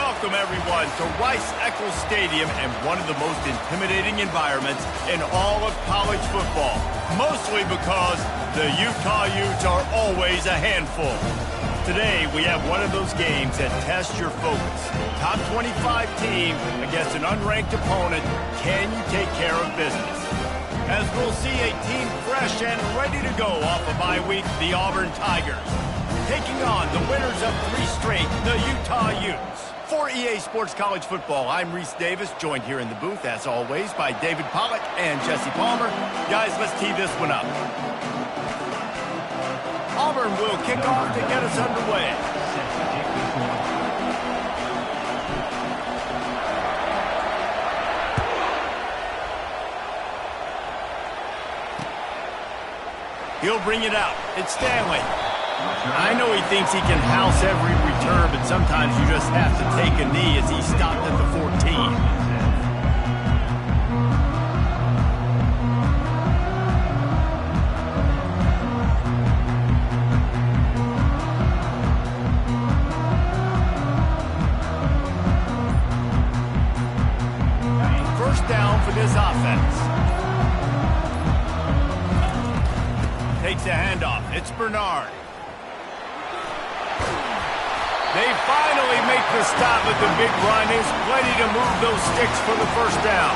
Welcome, everyone, to Rice-Eccles Stadium and one of the most intimidating environments in all of college football, mostly because the Utah Utes are always a handful. Today, we have one of those games that tests your focus. Top 25 team against an unranked opponent. Can you take care of business? As we'll see a team fresh and ready to go off a bye week, the Auburn Tigers, taking on the winners of 3 straight, the Utah Utes. For EA Sports College Football, I'm Reese Davis, joined here in the booth, as always, by David Pollack and Jesse Palmer. Guys, let's tee this one up. Auburn will kick off to get us underway. He'll bring it out. It's Stanley. I know he thinks he can house every return, but sometimes you just have to take a knee as he stopped at the 14. First down for this offense. Takes a handoff. It's Bernard. They finally make the stop with the big run. Is plenty to move those sticks for the first down.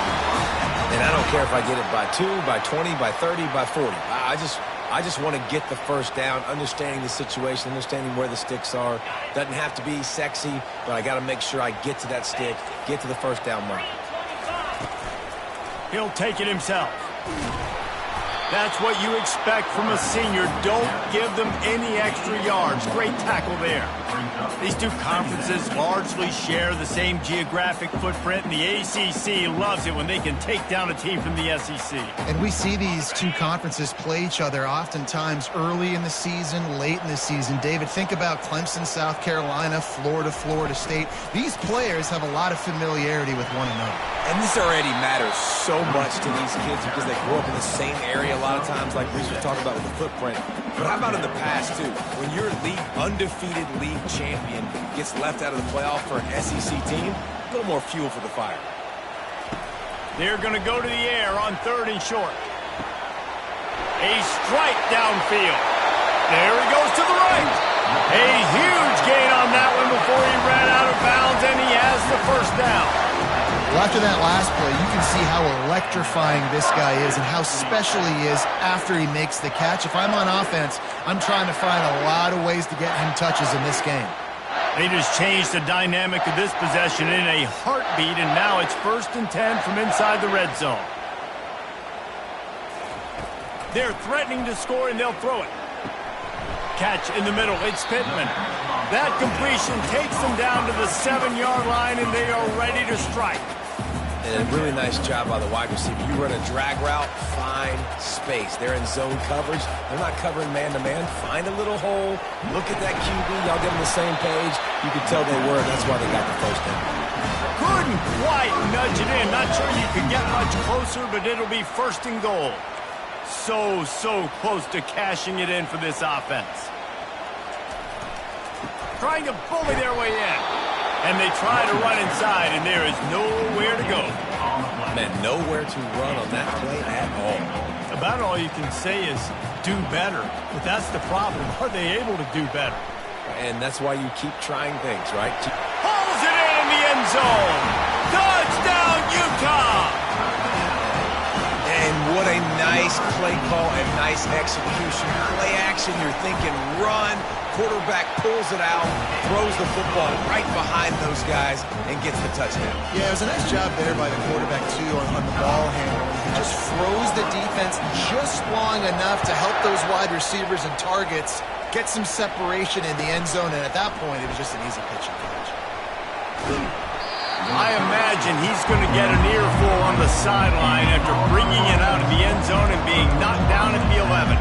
And I don't care if I get it by 2, by 20, by 30, by 40. I just want to get the first down, understanding the situation, understanding where the sticks are. Doesn't have to be sexy, but I got to make sure I get to that stick, get to the first down mark. He'll take it himself. That's what you expect from a senior. Don't give them any extra yards. Great tackle there. These two conferences largely share the same geographic footprint, and the ACC loves it when they can take down a team from the SEC. And we see these two conferences play each other oftentimes early in the season, late in the season. David, think about Clemson, South Carolina, Florida, Florida State. These players have a lot of familiarity with one another. And this already matters so much to these kids because they grew up in the same area a lot of times, like Reese was talking about with the footprint. But how about in the past, too? When your undefeated league champion gets left out of the playoff for an SEC team, a little more fuel for the fire. They're going to go to the air on 3rd and short. A strike downfield. There he goes to the right. A huge gain on that one before he ran out of bounds, and he has the first down. Well, after that last play, you can see how electrifying this guy is and how special he is after he makes the catch. If I'm on offense, I'm trying to find a lot of ways to get him touches in this game. They just changed the dynamic of this possession in a heartbeat, and now it's 1st and 10 from inside the red zone. They're threatening to score, and they'll throw it. Catch in the middle. It's Pittman. That completion takes them down to the 7-yard line, and they are ready to strike. And a really nice job by the wide receiver. You run a drag route, find space. They're in zone coverage. They're not covering man-to-man. Find a little hole. Look at that QB. Y'all get on the same page. You can tell they were. That's why they got the first down. Couldn't quite nudge it in. Not sure you could get much closer, but it'll be 1st and goal. So close to cashing it in for this offense. Trying to bully their way in. And they try to run inside, and there is nowhere to go. Man, nowhere to run on that play at all. About all you can say is do better. But that's the problem. Are they able to do better? And that's why you keep trying things, right? Pulls it in the end zone. Touchdown, Utah! And what a nice play call and nice execution. Play action, you're thinking run. Quarterback pulls it out, throws the football right behind those guys, and gets the touchdown. Yeah, it was a nice job there by the quarterback, too, on the ball handling. He just froze the defense just long enough to help those wide receivers and targets get some separation in the end zone, and at that point, it was just an easy pitch and catch. I imagine he's going to get an earful on the sideline after bringing it out of the end zone and being knocked down at the 11.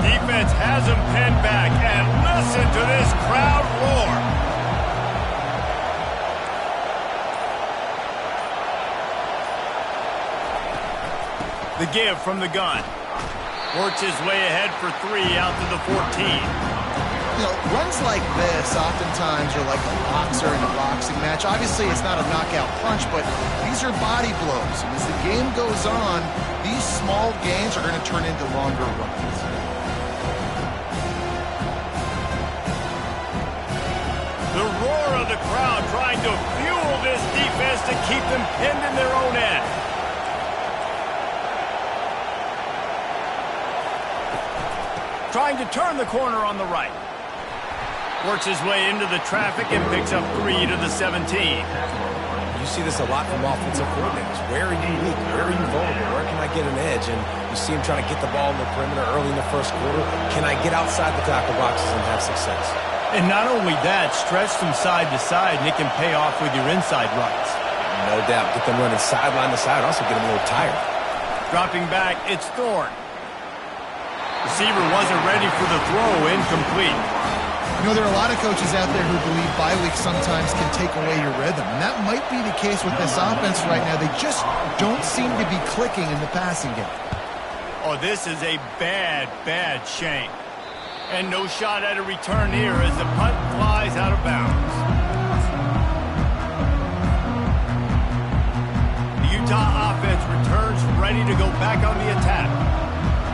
Defense has him pinned back, and listen to this crowd roar. The give from the gun. Works his way ahead for 3 out to the 14. You know, runs like this oftentimes are like a boxer in a boxing match. Obviously, it's not a knockout punch, but these are body blows. And as the game goes on, these small gains are going to turn into longer runs. The roar of the crowd trying to fuel this defense to keep them pinned in their own end. Trying to turn the corner on the right. Works his way into the traffic and picks up 3 to the 17. You see this a lot from offensive coordinators. Where are you weak? Where are you vulnerable? Where can I get an edge? And you see him trying to get the ball in the perimeter early in the first quarter. Can I get outside the tackle boxes and have success? And not only that, stretch from side to side, and it can pay off with your inside runs. No doubt. Get them running sideline to side. Also get them a little tired. Dropping back, it's Thorne. Receiver wasn't ready for the throw, incomplete. You know, there are a lot of coaches out there who believe bye week sometimes can take away your rhythm, and that might be the case with this offense right now. They just don't seem to be clicking in the passing game. Oh, this is a bad, bad shame. And no shot at a return here as the punt flies out of bounds. The Utah offense returns ready to go back on the attack.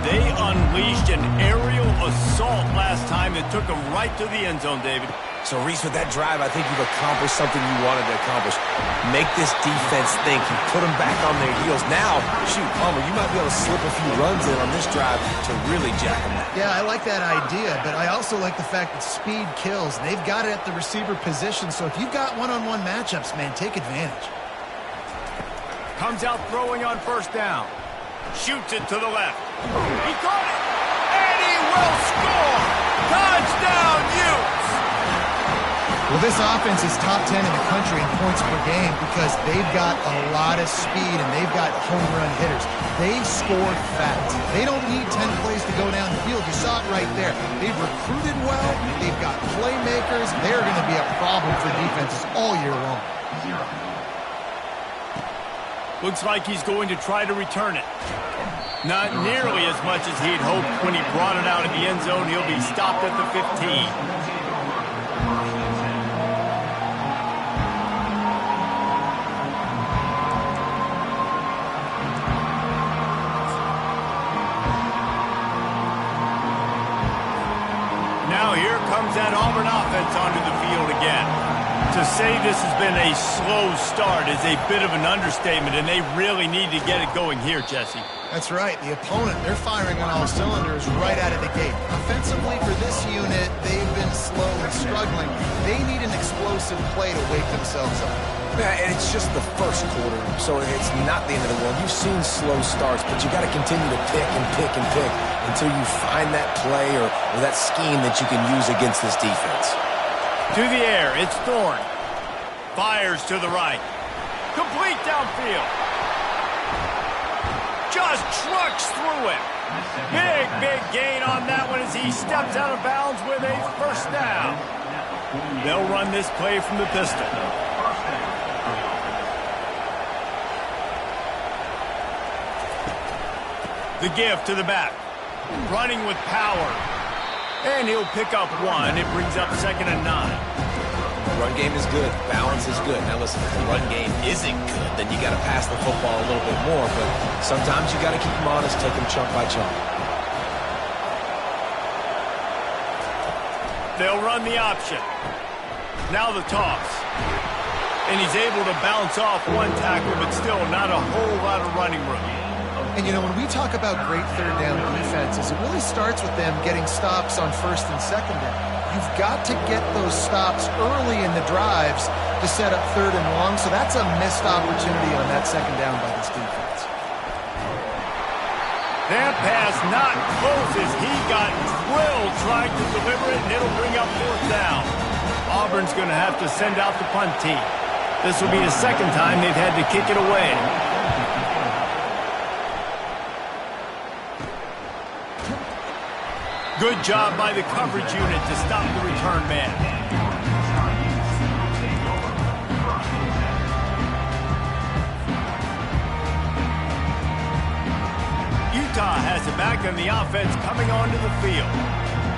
They unleashed an aerial assault last time that took them right to the end zone, David. So, Reese, with that drive, I think you've accomplished something you wanted to accomplish. Make this defense think. You put them back on their heels. Now, shoot, Palmer, you might be able to slip a few runs in on this drive to really jack them up. Yeah, I like that idea, but I also like the fact that speed kills. They've got it at the receiver position, so if you've got one-on-one matchups, man, take advantage. Comes out throwing on first down. Shoots it to the left. He caught it, and he will score! Touchdown, Utes! Well, this offense is top 10 in the country in points per game because they've got a lot of speed and they've got home run hitters. They score fast. They don't need 10 plays to go down the field. You saw it right there. They've recruited well. They've got playmakers. They're going to be a problem for defenses all year long. Looks like he's going to try to return it. Not nearly as much as he'd hoped when he brought it out of the end zone. He'll be stopped at the 15. Now here comes that Auburn offense onto the field again. To say this has been a slow start is a bit of an understatement, and they really need to get it going here, Jesse. That's right. The opponent, they're firing on all cylinders right out of the gate. Offensively, for this unit, they've been slow and struggling. They need an explosive play to wake themselves up. Yeah, and it's just the first quarter, so it's not the end of the world. You've seen slow starts, but you got to continue to pick and pick and pick until you find that play or that scheme that you can use against this defense. To the air, it's Thorne. Fires to the right. Complete downfield. Just trucks through it. Big gain on that one as he steps out of bounds with a first down. They'll run this play from the pistol. The give to the back. Running with power. And he'll pick up 1. It brings up 2nd and 9. The run game is good. Balance is good. Now listen, if the run game isn't good, then you got to pass the football a little bit more. But sometimes you got to keep them honest, take them chunk by chunk. They'll run the option. Now the toss. And he's able to bounce off 1 tackle, but still not a whole lot of running room. And, you know, when we talk about great third down defenses, it really starts with them getting stops on first and second down. You've got to get those stops early in the drives to set up 3rd and long, so that's a missed opportunity on that 2nd down by this defense. That pass not close as he got drilled trying to deliver it, and it'll bring up 4th down. Auburn's going to have to send out the punt team. This will be the 2nd time they've had to kick it away. Good job by the coverage unit to stop the return man. Utah has it back and the offense coming onto the field.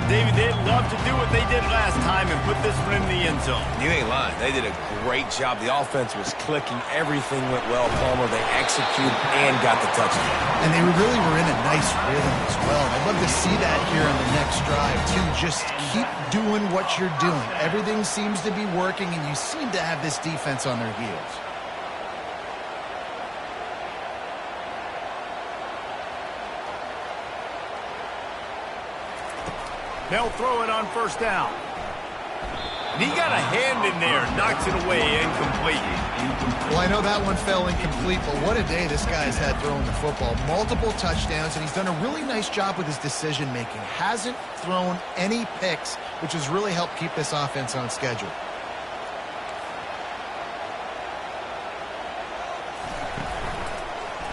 David, they'd love to do what they did last time and put this one in the end zone. You ain't lying. They did a great job. The offense was clicking. Everything went well, Palmer. They executed and got the touchdown. And they really were in a nice rhythm as well. I'd love to see that here on the next drive, too. Just keep doing what you're doing. Everything seems to be working, and you seem to have this defense on their heels. They'll throw it on first down. And he got a hand in there, knocks it away, incomplete. Well, I know that one fell incomplete, but what a day this guy's had throwing the football. Multiple touchdowns, and he's done a really nice job with his decision-making. Hasn't thrown any picks, which has really helped keep this offense on schedule.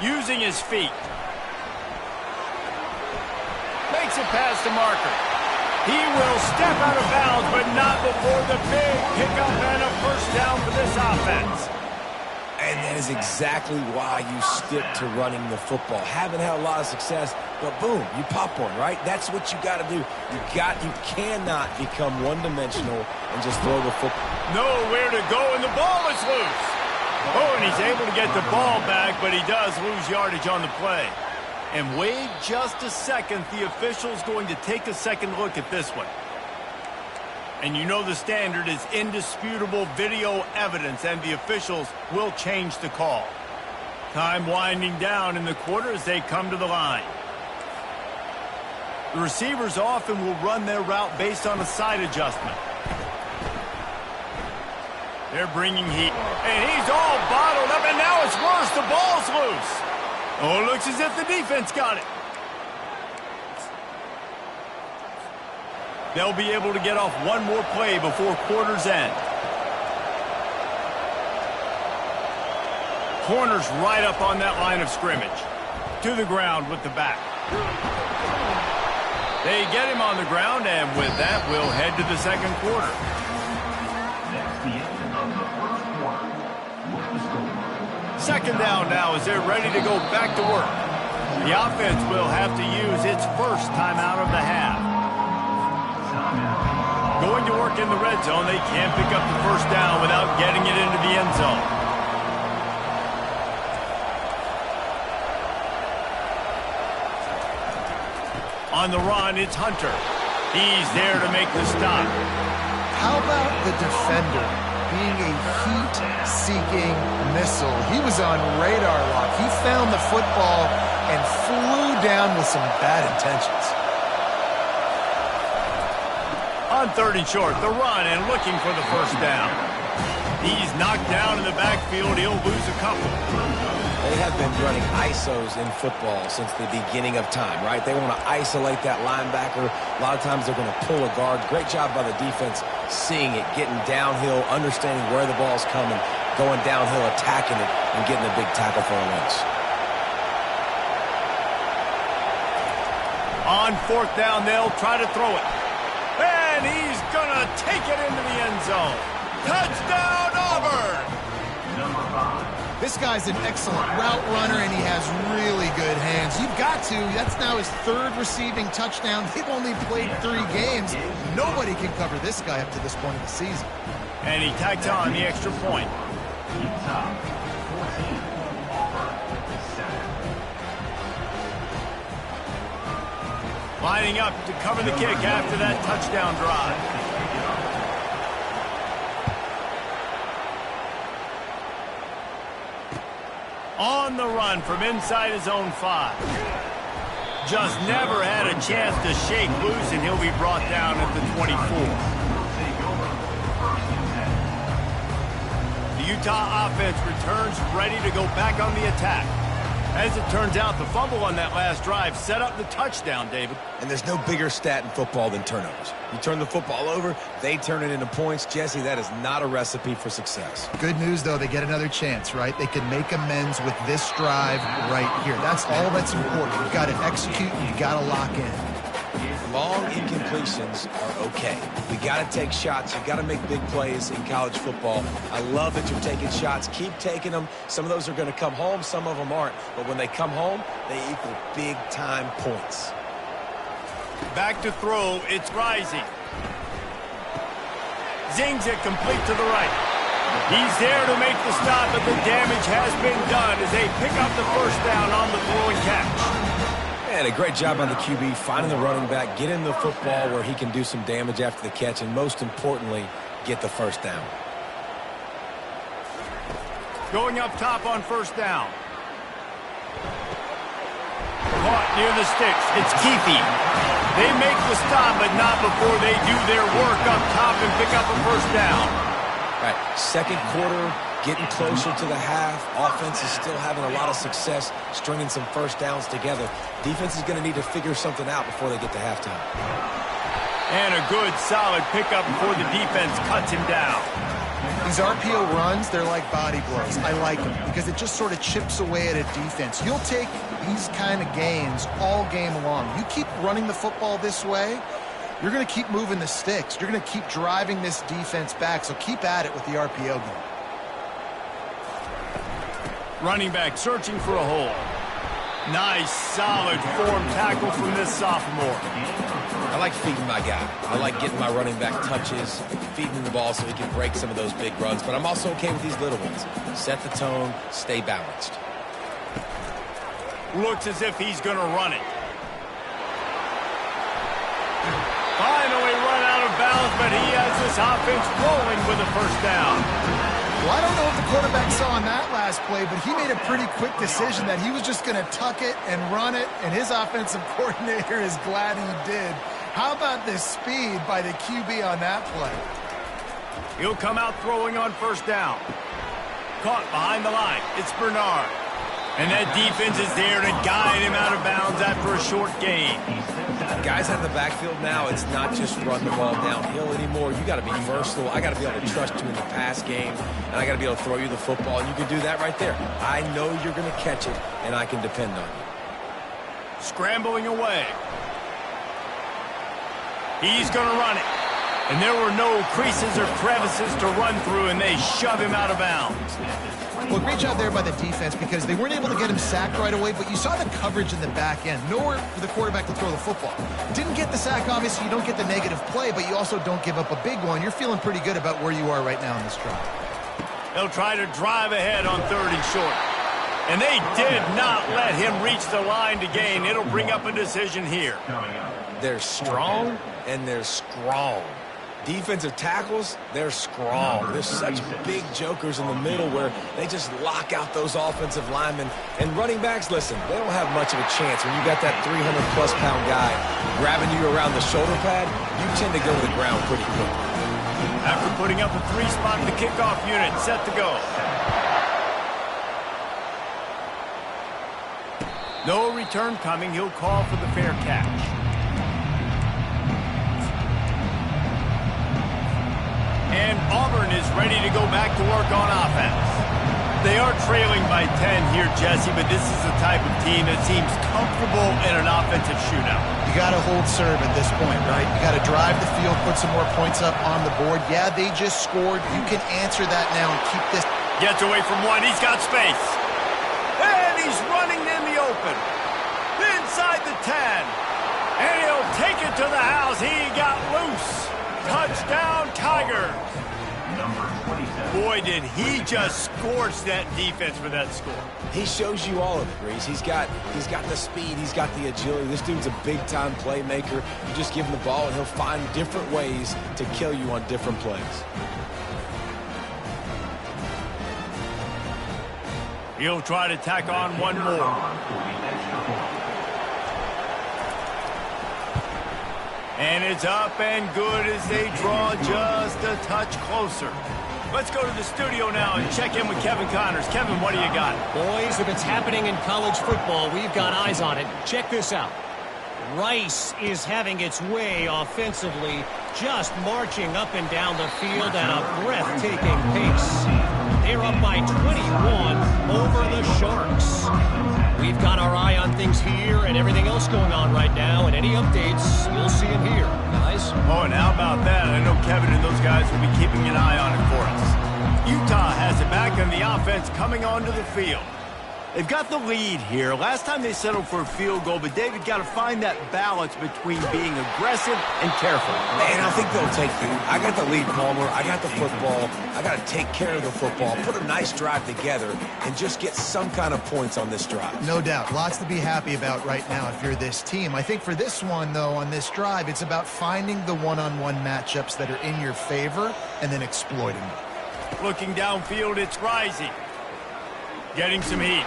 Using his feet. Makes it past the marker. He will step out of bounds, but not before the big pickup and a first down for this offense. And that is exactly why you stick to running the football. Haven't had a lot of success, but boom, you pop one, right? That's what you got to do. You cannot become one-dimensional and just throw the football. Nowhere to go, and the ball is loose. Oh, and he's able to get the ball back, but he does lose yardage on the play. And wait just a second, the official's going to take a second look at this one. And you know the standard is indisputable video evidence, and the officials will change the call. Time winding down in the quarter as they come to the line. The receivers often will run their route based on a side adjustment. They're bringing heat. And he's all bottled up, and now it's worse. The ball's loose. Oh, it looks as if the defense got it. They'll be able to get off one more play before quarter's end. Corner's right up on that line of scrimmage. To the ground with the back. They get him on the ground, and with that, we'll head to the second quarter. Second down now as they're ready to go back to work. The offense will have to use its first timeout of the half. Going to work in the red zone, they can't pick up the first down without getting it into the end zone. On the run, it's Hunter. He's there to make the stop. How about the defender being a heat-seeking missile? He was on radar lock. He found the football and flew down with some bad intentions. On third and short, the run and looking for the first down. He's knocked down in the backfield. He'll lose a couple. They have been running ISOs in football since the beginning of time, right? They want to isolate that linebacker. A lot of times they're going to pull a guard. Great job by the defense seeing it, getting downhill, understanding where the ball's coming, going downhill, attacking it, and getting a big tackle for a loss. On fourth down, they'll try to throw it. And he's going to take it into the end zone. Touchdown, Auburn! This guy's an excellent route runner, and he has really good hands. You've got to. That's now his third receiving touchdown. They've only played 3 games. Nobody can cover this guy up to this point of the season. And he tacked on the extra point. Lining up to cover the kick after that touchdown drive. On the run from inside his own 5. Just never had a chance to shake loose, and he'll be brought down at the 24. The Utah offense returns ready to go back on the attack. As it turns out, the fumble on that last drive set up the touchdown, David. And there's no bigger stat in football than turnovers. You turn the football over, they turn it into points. Jesse, that is not a recipe for success. Good news, though, they get another chance, right? They can make amends with this drive right here. That's all that's important. You've got to execute, you've got to lock in. Long incompletions are okay. We got to take shots. You got to make big plays in college football. I love that you're taking shots. Keep taking them. Some of those are going to come home. Some of them aren't. But when they come home, they equal big-time points. Back to throw. It's rising. Zings it complete to the right. He's there to make the stop, but the damage has been done as they pick up the first down on the throwing catch. And a great job on the QB, finding the running back, getting the football where he can do some damage after the catch, and most importantly, get the first down. Going up top on first down. Caught near the sticks. It's Kttn. They make the stop, but not before they do their work up top and pick up a first down. All right, second quarter, getting closer to the half. Offense is still having a lot of success stringing some first downs together. Defense is going to need to figure something out before they get to halftime. And a good, solid pickup before the defense cuts him down. These RPO runs, they're like body blows. I like them because it just sort of chips away at a defense. You'll take these kind of gains all game long. You keep running the football this way, you're going to keep moving the sticks. You're going to keep driving this defense back, so keep at it with the RPO game. Running back searching for a hole. Nice, solid form tackle from this sophomore. I like feeding my guy. I like getting my running back touches, feeding him the ball so he can break some of those big runs. But I'm also okay with these little ones. Set the tone, stay balanced. Looks as if he's going to run it. Finally run out of bounds, but he has this offense rolling with a first down. Well, I don't know if the quarterback saw on that last play, but he made a pretty quick decision that he was just going to tuck it and run it, and his offensive coordinator is glad he did. How about the speed by the QB on that play? He'll come out throwing on first down. Caught behind the line. It's Bernard. And that defense is there to guide him out of bounds after a short gain. Guys out of the backfield now, it's not just run the ball downhill anymore. You got to be versatile. I got to be able to trust you in the pass game, and I got to be able to throw you the football, and you can do that right there. I know you're going to catch it, and I can depend on you. Scrambling away. He's going to run it. And there were no creases or crevices to run through, and they shove him out of bounds. Well, great job there by the defense because they weren't able to get him sacked right away, but you saw the coverage in the back end. Nowhere for the quarterback to throw the football. Didn't get the sack, obviously. You don't get the negative play, but you also don't give up a big one. You're feeling pretty good about where you are right now in this drive. They'll try to drive ahead on 3rd and short. And they did not let him reach the line to gain. It'll bring up a decision here. They're strong, and they're strong. Defensive tackles, they're strong. There's such big jokers in the middle where they just lock out those offensive linemen. And running backs, listen, they don't have much of a chance. When you got that 300-plus pound guy grabbing you around the shoulder pad, you tend to go to the ground pretty quickly. After putting up a 3-spot, the kickoff unit set to go. No return coming. He'll call for the fair catch. And Auburn is ready to go back to work on offense. They are trailing by 10 here, Jesse, but this is the type of team that seems comfortable in an offensive shootout. You got to hold serve at this point, right? You got to drive the field, put some more points up on the board. Yeah, they just scored. You can answer that now and keep this. Gets away from one. He's got space. And he's running in the open. Inside the 10. And he'll take it to the house. He got loose. Touchdown, Tigers. Boy, did he just scorch that defense for that score. He shows you all of it, Reese. He's got the speed. He's got the agility. This dude's a big-time playmaker. You just give him the ball, and he'll find different ways to kill you on different plays. He'll try to tack on one more. And it's up and good as they draw just a touch closer. Let's go to the studio now and check in with Kevin Connors. Kevin, what do you got? Boys, if it's happening in college football, we've got eyes on it. Check this out. Rice is having its way offensively, just marching up and down the field at a breathtaking pace. They're up by 21 over the Sharks. We've got our eye on things here and everything else going on right now, and any updates, you'll see them here, guys. Oh, and how about that? I know Kevin and those guys will be keeping an eye on it for us. Utah has it back, and the offense coming onto the field. They've got the lead here. Last time they settled for a field goal, but David got to find that balance between being aggressive and careful. And I think they'll take the I got the lead, Palmer. I got the football. I got to take care of the football, put a nice drive together, and just get some kind of points on this drive. No doubt. Lots to be happy about right now if you're this team. I think for this one, though, on this drive, it's about finding the one-on-one matchups that are in your favor and then exploiting them. Looking downfield, it's Rising. Getting some heat.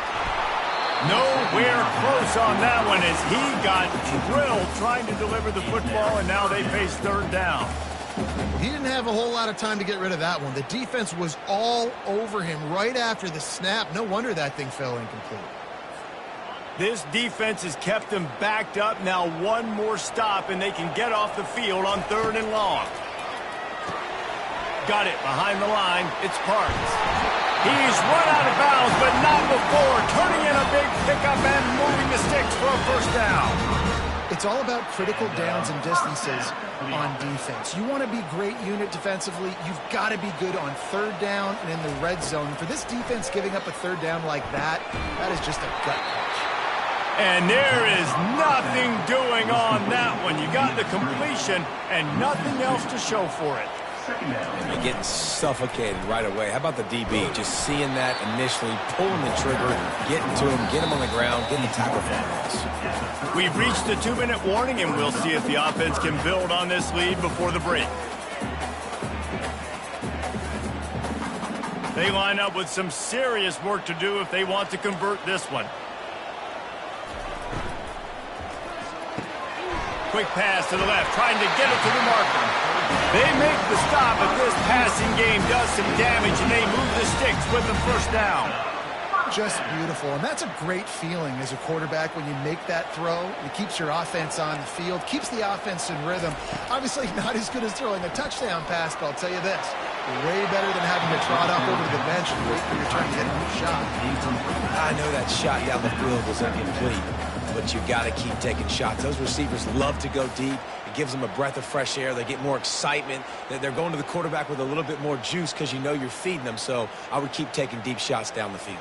Nowhere close on that one as he got drilled trying to deliver the football, and now they face third down. He didn't have a whole lot of time to get rid of that one. The defense was all over him right after the snap. No wonder that thing fell incomplete. This defense has kept them backed up. Now one more stop, and they can get off the field on 3rd and long. Got it behind the line. It's Parks. He's run out of bounds, but not before turning in a big pickup and moving the sticks for a first down. It's all about critical downs and distances on defense. You want to be great unit defensively, you've got to be good on 3rd down and in the red zone. For this defense giving up a 3rd down like that, that is just a gut punch. And there is nothing doing on that one. You got the completion and nothing else to show for it. And you're getting suffocated right away. How about the DB? Just seeing that initially, pulling the trigger, getting to him, get him on the ground, getting the tackle for loss. We've reached the 2-minute warning, and we'll see if the offense can build on this lead before the break. They line up with some serious work to do if they want to convert this one. Quick pass to the left, trying to get it to the marker. They make the stop, but this passing game does some damage, and they move the sticks with the first down. Just beautiful, and that's a great feeling as a quarterback when you make that throw. It keeps your offense on the field, keeps the offense in rhythm. Obviously not as good as throwing a touchdown pass, but I'll tell you this, way better than having to trot up over to the bench and wait for your turn to hit a shot. I know that shot down the field was incomplete, but you got to keep taking shots. Those receivers love to go deep. It gives them a breath of fresh air. They get more excitement. They're going to the quarterback with a little bit more juice because you know you're feeding them. So I would keep taking deep shots down the field.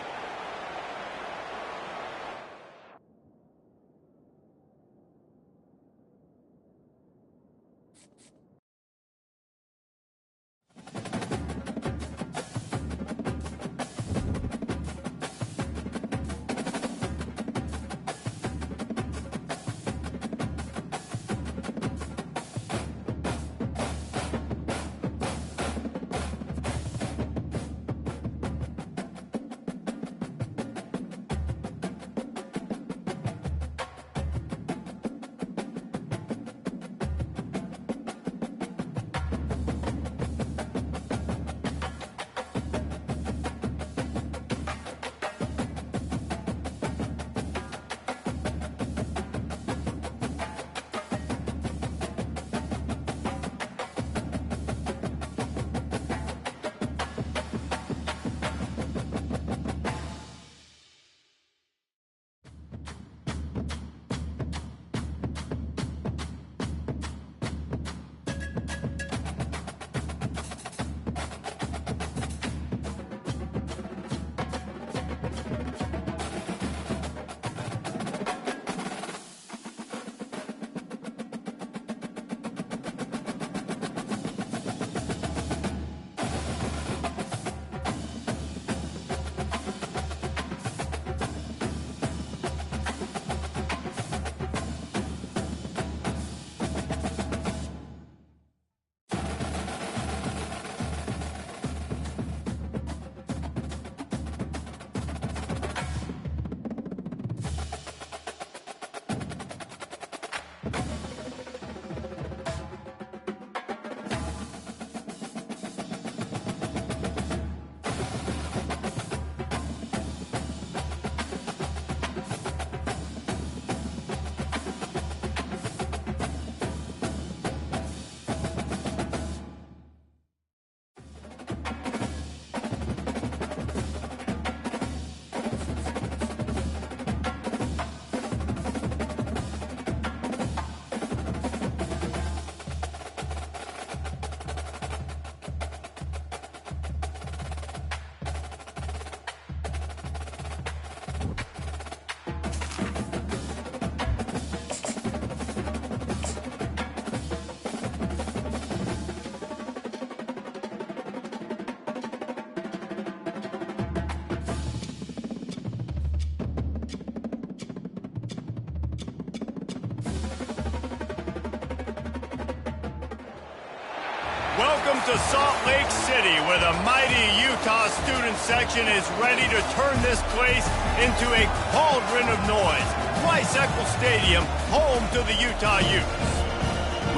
to Salt Lake City, where the mighty Utah student section is ready to turn this place into a cauldron of noise. Rice-Eccles Stadium, home to the Utah Utes.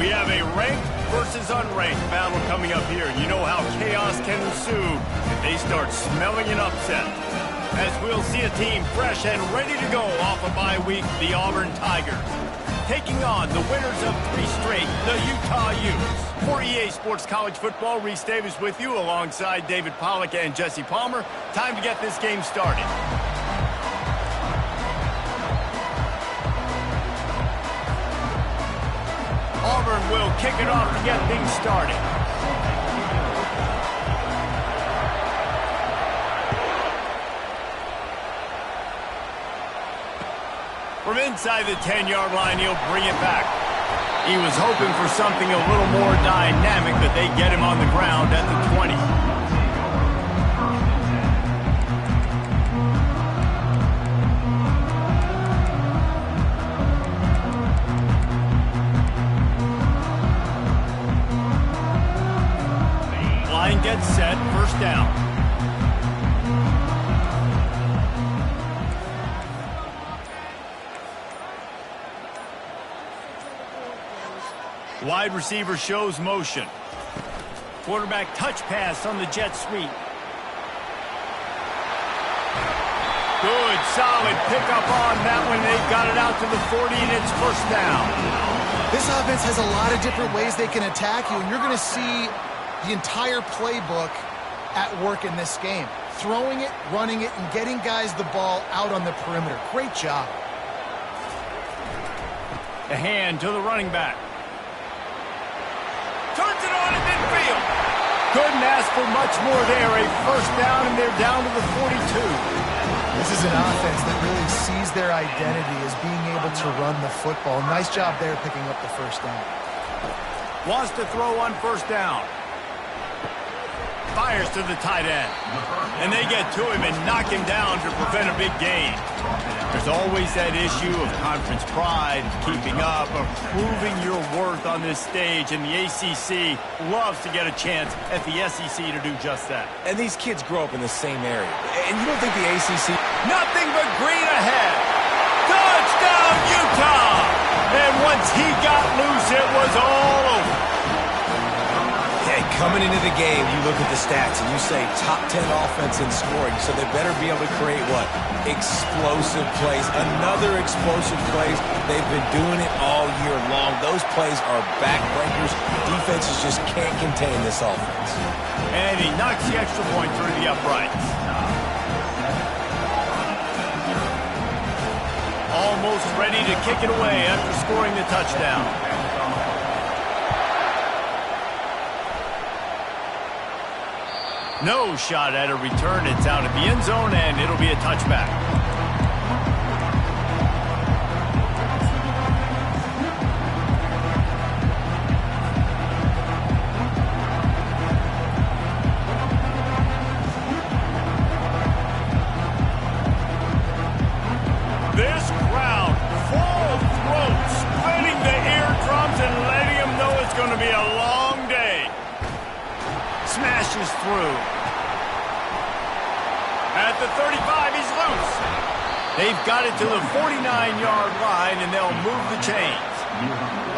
We have a ranked versus unranked battle coming up here. You know how chaos can ensue if they start smelling an upset. As we'll see a team fresh and ready to go off a bye week, the Auburn Tigers, taking on the winners of 3 straight, the Utah Utes. For EA Sports College Football, Reese Davis with you alongside David Pollack and Jesse Palmer. Time to get this game started. Auburn will kick it off to get things started. From inside the 10-yard line, he'll bring it back. He was hoping for something a little more dynamic, but they get him on the ground at the 20. Line gets set, first down. Wide receiver shows motion. Quarterback touch pass on the jet sweep. Good, solid pickup on that one. They got it out to the 40, and it's first down. This offense has a lot of different ways they can attack you, and you're going to see the entire playbook at work in this game. Throwing it, running it, and getting guys the ball out on the perimeter. Great job. A hand to the running back. Turns it on in midfield. Couldn't ask for much more there. A first down, and they're down to the 42. This is an offense that really sees their identity as being able to run the football. Nice job there picking up the first down. Wants to throw on first down. Fires to the tight end. And they get to him and knock him down to prevent a big gain. There's always that issue of conference pride, keeping up, of proving your worth on this stage, and the ACC loves to get a chance at the SEC to do just that. And these kids grow up in the same area. And you don't think the ACC... Nothing but green ahead. Touchdown, Utah! And once he got loose, it was all over. Coming into the game, you look at the stats and you say top 10 offense in scoring, so they better be able to create what? Explosive plays. Another explosive plays. They've been doing it all year long. Those plays are backbreakers. Defenses just can't contain this offense. And he knocks the extra point through the uprights. Almost ready to kick it away after scoring the touchdown. No shot at a return. It's out of the end zone, and it'll be a touchback. This crowd, full throat, splitting the eardrums and letting them know it's going to be a long day. Smashes through. At the 35, he's loose. They've got it to the 49-yard line, and they'll move the chains.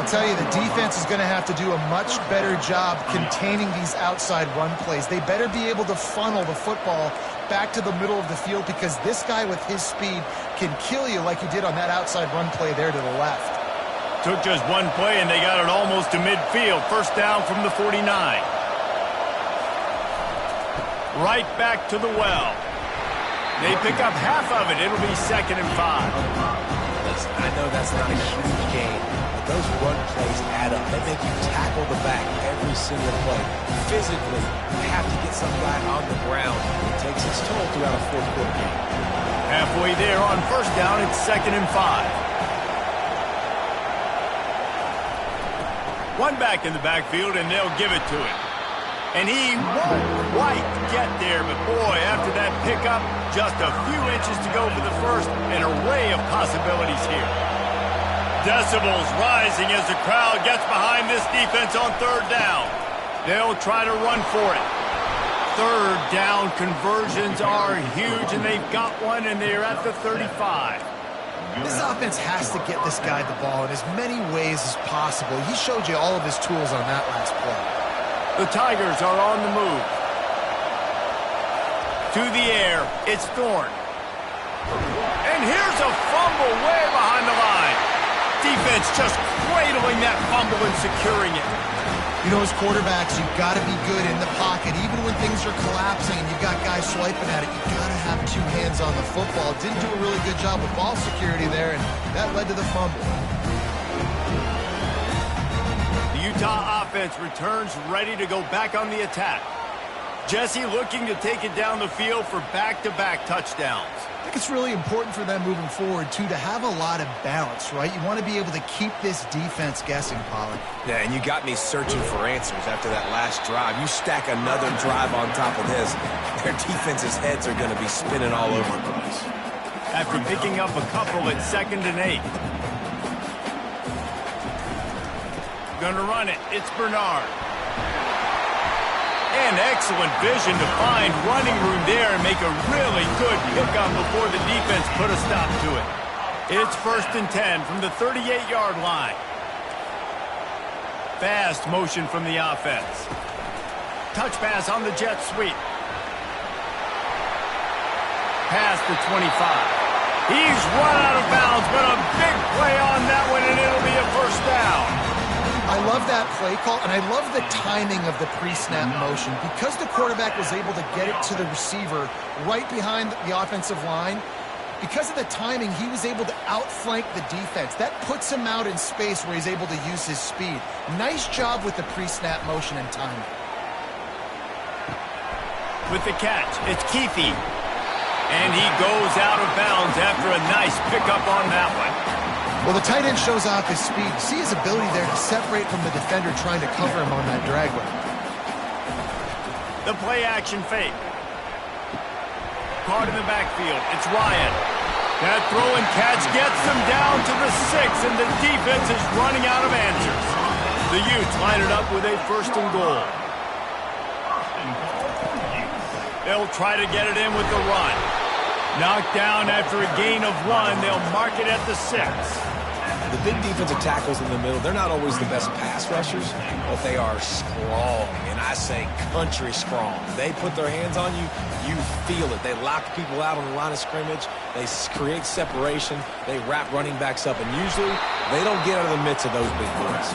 I'll tell you, the defense is going to have to do a much better job containing these outside run plays. They better be able to funnel the football back to the middle of the field, because this guy with his speed can kill you like he did on that outside run play there to the left. Took just one play, and they got it almost to midfield. First down from the 49. Right back to the well. They pick up half of it. It'll be 2nd and 5. Listen, I know that's not a huge gain, but those run plays add up. They make you tackle the back every single play. Physically, you have to get some guy on the ground. It takes its toll throughout a fourth-quarter game. Halfway there on first down, it's 2nd and 5. One back in the backfield, and they'll give it to him. And he won't quite get there, but boy, after that pickup, just a few inches to go for the first. An array of possibilities here. Decibels rising as the crowd gets behind this defense on third down. They'll try to run for it. Third down conversions are huge, and they've got one, and they're at the 35. This offense has to get this guy the ball in as many ways as possible. He showed you all of his tools on that last play. The Tigers are on the move. To the air, it's Thorne. And here's a fumble way behind the line. Defense just cradling that fumble and securing it. You know, as quarterbacks, you've got to be good in the pocket. Even when things are collapsing and you've got guys swiping at it, you've got to have two hands on the football. Didn't do a really good job with ball security there, and that led to the fumble. The Utah offense returns ready to go back on the attack. Jesse looking to take it down the field for back-to-back touchdowns. I think it's really important for them moving forward, too, to have a lot of balance, right? You want to be able to keep this defense guessing, Pollard. Yeah, and you got me searching for answers after that last drive. You stack another drive on top of this, their defense's heads are going to be spinning all over the place. After picking up a couple at 2nd and 8. Gonna run it. It's Bernard. And excellent vision to find running room there and make a really good pickup before the defense put a stop to it. It's 1st and 10 from the 38-yard line. Fast motion from the offense. Touch pass on the jet sweep. Past the 25. He's run out of bounds, but a big play on that one, and it'll be a 1st down. I love that play call, and I love the timing of the pre-snap motion. Because the quarterback was able to get it to the receiver right behind the offensive line, because of the timing, he was able to outflank the defense. That puts him out in space where he's able to use his speed. Nice job with the pre-snap motion and timing. With the catch, it's Kttn. And he goes out of bounds after a nice pickup on that one. Well, the tight end shows off his speed. You see his ability there to separate from the defender trying to cover him on that drag route. The play-action fake. Caught in the backfield. It's Ryan. That throw and catch gets them down to the 6, and the defense is running out of answers. The Utes line it up with a 1st and goal. They'll try to get it in with the run. Knocked down after a gain of 1. They'll mark it at the 6. The big defensive tackles in the middle, they're not always the best pass rushers, but they are strong, and I say country strong. They put their hands on you, you feel it. They lock people out on the line of scrimmage. They create separation. They wrap running backs up, and usually they don't get out of the midst of those big boys.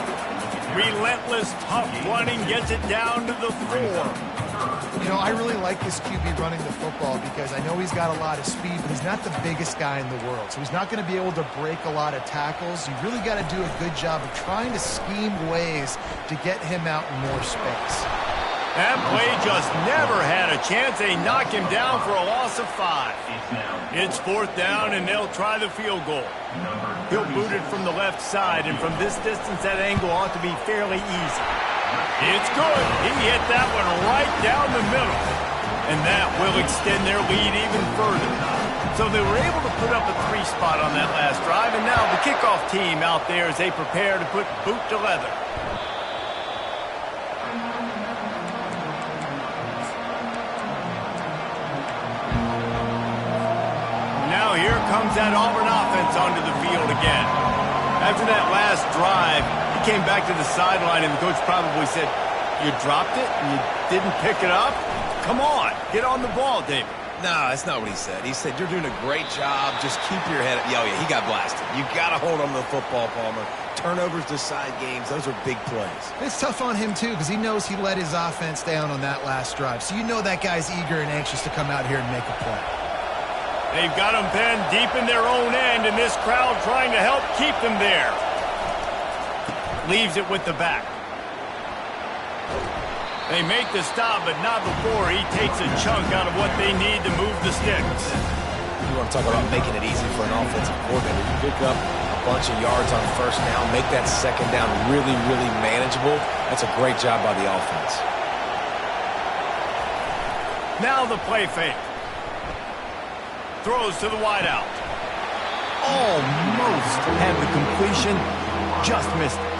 Relentless, tough running gets it down to the 4. You know, I really like this QB running the football because I know he's got a lot of speed, but he's not the biggest guy in the world. So he's not going to be able to break a lot of tackles. You really got to do a good job of trying to scheme ways to get him out in more space. That play just never had a chance. They knock him down for a loss of 5. It's 4th down, and they'll try the field goal. He'll boot it from the left side, and from this distance, that angle ought to be fairly easy. It's good. He hit that one right down the middle. And that will extend their lead even further. So they were able to put up a 3 spot on that last drive, and now the kickoff team out there as they prepare to put boot to leather. Now here comes that Auburn offense onto the field again. After that last drive, he came back to the sideline, and the coach probably said, "You dropped it and you didn't pick it up? Come on, get on the ball, David." No, that's not what he said. He said, "You're doing a great job. Just keep your head up." Oh, yeah, he got blasted. You got to hold on to the football, Palmer. Turnovers decide games. Those are big plays. It's tough on him, too, because he knows he let his offense down on that last drive. So you know that guy's eager and anxious to come out here and make a play. They've got them pinned deep in their own end, and this crowd trying to help keep them there. Leaves it with the back. They make the stop, but not before he takes a chunk out of what they need to move the sticks. You want to talk about making it easy for an offensive coordinator. You pick up a bunch of yards on 1st down, make that 2nd down really, really manageable. That's a great job by the offense. Now the play fake. Throws to the wideout. Almost had the completion, just missed it.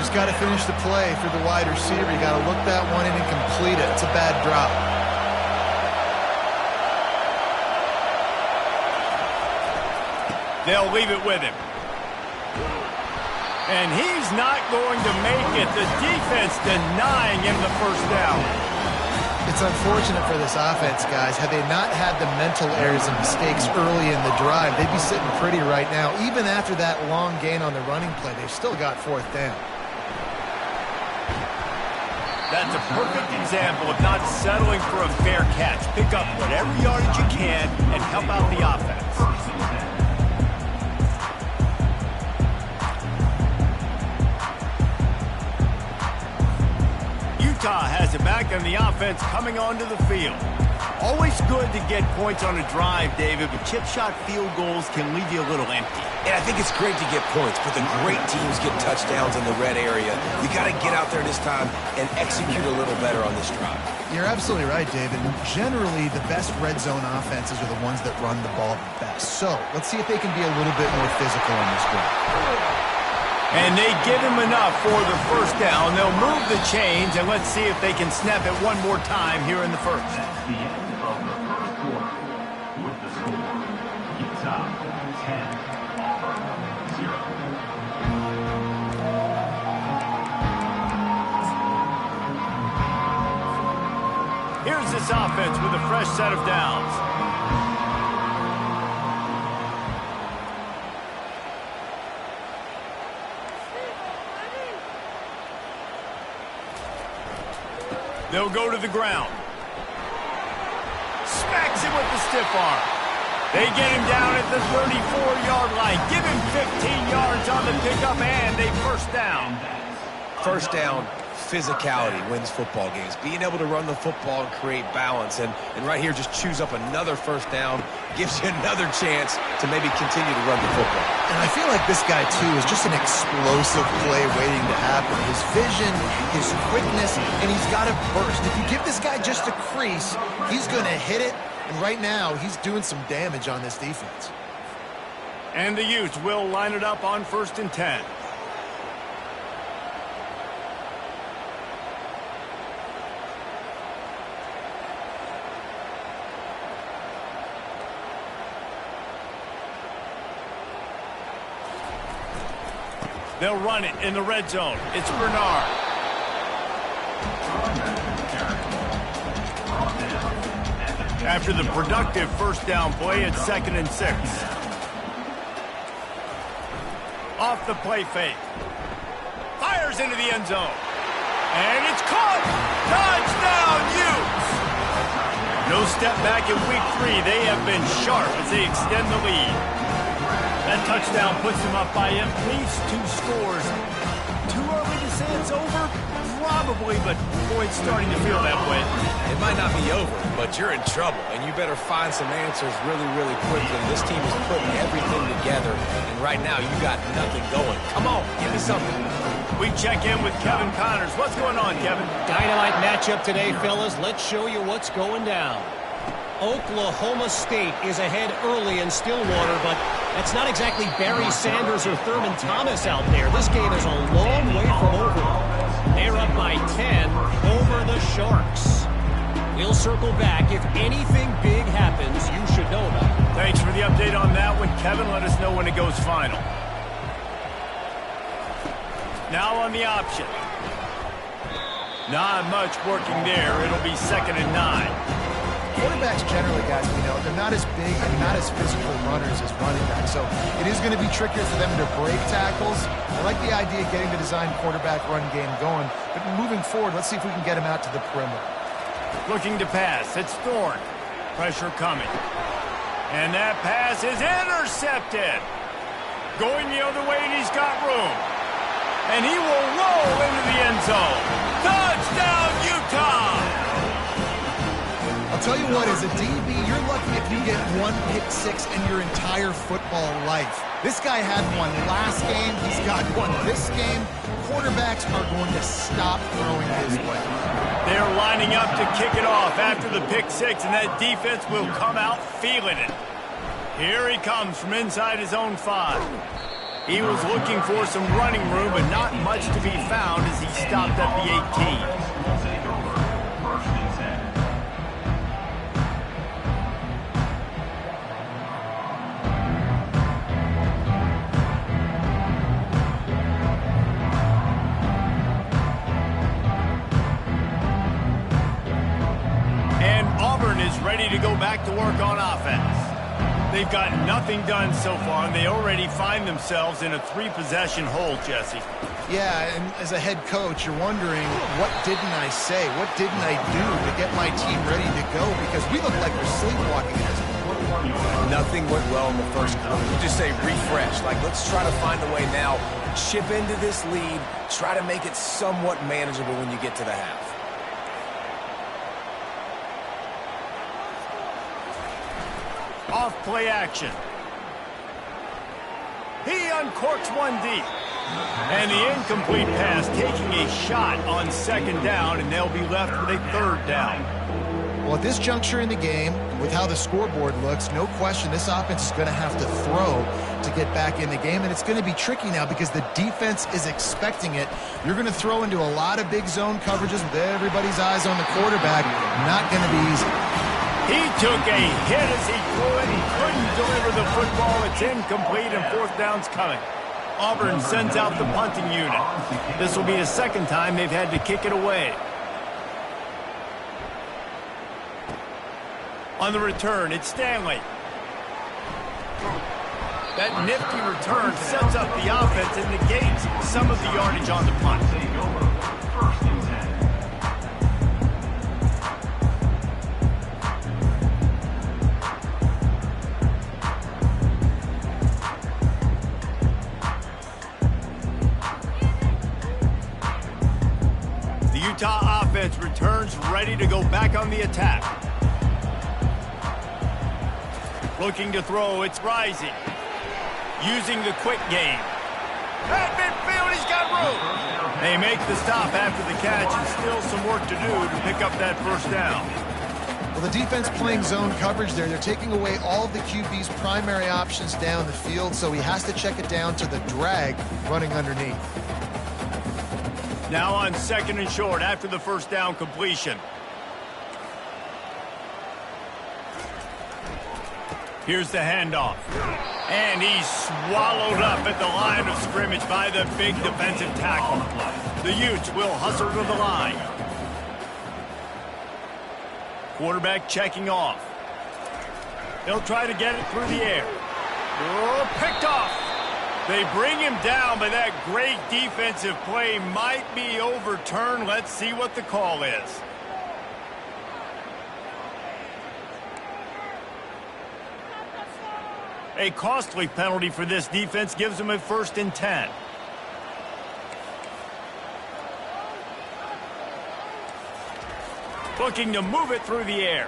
Just got to finish the play for the wide receiver. You got to look that one in and complete it. It's a bad drop. They'll leave it with him. And he's not going to make it. The defense denying him the first down. It's unfortunate for this offense, guys. Had they not had the mental errors and mistakes early in the drive, they'd be sitting pretty right now. Even after that long gain on the running play, they've still got fourth down. That's a perfect example of not settling for a fair catch. Pick up whatever yardage you can and help out the offense. Utah has it back, and the offense coming onto the field. Always good to get points on a drive, David, but chip shot field goals can leave you a little empty. And I think it's great to get points, but the great teams get touchdowns in the red area. You got to get out there this time and execute a little better on this drive. You're absolutely right, David. Generally, the best red zone offenses are the ones that run the ball the best. So let's see if they can be a little bit more physical on this drive. And they give him enough for the first down. They'll move the chains, and let's see if they can snap it one more time here in the first. That's the end of the first quarter. With the score, Utah 10, Auburn 0. Here's this offense with a fresh set of downs. They'll go to the ground. Smacks him with the stiff arm. They get him down at the 34-yard line. Give him 15 yards on the pickup and a first down. First down, physicality wins football games. Being able to run the football and create balance. And right here, just choose up another first down. Gives you another chance to maybe continue to run the football. And I feel like this guy, too, is just an explosive play waiting to happen. His vision, his quickness, and he's got to burst. If you give this guy just a crease, he's going to hit it. And right now, he's doing some damage on this defense. And the Utes will line it up on 1st and 10. They'll run it in the red zone. It's Bernard. After the productive first down play, it's 2nd and 6. Off the play fake. Fires into the end zone. And it's caught. Touchdown, Utes. No step back in week 3. They have been sharp as they extend the lead. That touchdown puts them up by at least 2 scores. Too early to say it's over? Probably, but boy, it's starting to feel that way. It might not be over, but you're in trouble, and you better find some answers really, really quickly. This team is putting everything together, and right now you got nothing going. Come on, give me something. We check in with Kevin Connors. What's going on, Kevin? Dynamite matchup today, fellas. Let's show you what's going down. Oklahoma State is ahead early in Stillwater, but that's not exactly Barry Sanders or Thurman Thomas out there. This game is a long way from over. They're up by 10 over the Sharks. We'll circle back. If anything big happens, you should know about it. Thanks for the update on that one, Kevin. Let us know when it goes final. Now on the option. Not much working there. It'll be 2nd and 9. Quarterbacks generally, guys, we know, they're not as big and not as physical runners as running backs, so it is going to be trickier for them to break tackles. I like the idea of getting the design quarterback run game going, but moving forward, let's see if we can get him out to the perimeter. Looking to pass. It's Thorne. Pressure coming. And that pass is intercepted. Going the other way, and he's got room. And he will roll into the end zone. Touchdown, Utah! I'll tell you what, as a DB, you're lucky if you get 1 pick six in your entire football life. This guy had one last game. He's got one this game. Quarterbacks are going to stop throwing his way. They're lining up to kick it off after the pick 6, and that defense will come out feeling it. Here he comes from inside his own 5. He was looking for some running room, but not much to be found as he stopped at the 18. Will take over. First and 10. And Auburn is ready to go back to work on offense. They've got nothing done so far, and they already find themselves in a 3-possession hole, Jesse. Yeah, and as a head coach, you're wondering, what didn't I say? What didn't I do to get my team ready to go? Because we look like we're sleepwalking at this point. Nothing went well in the first quarter. You just say refresh. Like, let's try to find a way now. Chip into this lead. Try to make it somewhat manageable when you get to the half. Off play action. He uncorks one deep. And the incomplete pass taking a shot on second down, and they'll be left with a third down. Well, at this juncture in the game, with how the scoreboard looks, no question this offense is going to have to throw to get back in the game, and it's going to be tricky now because the defense is expecting it. You're going to throw into a lot of big zone coverages with everybody's eyes on the quarterback. Not going to be easy. He took a hit as he threw it. He couldn't deliver the football. It's incomplete, and fourth down's coming. Auburn sends out the punting unit. This will be the second time they've had to kick it away. On the return, it's Stanley. That nifty return sets up the offense and negates some of the yardage on the punt. Take over. First and 10. Utah offense returns ready to go back on the attack. Looking to throw, it's Rising. Using the quick game. At midfield, he's got room. They make the stop after the catch, and still some work to do to pick up that first down. Well, the defense playing zone coverage there. They're taking away all of the QB's primary options down the field, so he has to check it down to the drag running underneath. Now on second and short after the first down completion. Here's the handoff. And he's swallowed up at the line of scrimmage by the big defensive tackle. The Utes will hustle to the line. Quarterback checking off. He'll try to get it through the air. Oh, picked off. They bring him down, but that great defensive play might be overturned. Let's see what the call is. A costly penalty for this defense gives them a 1st and 10. Looking to move it through the air.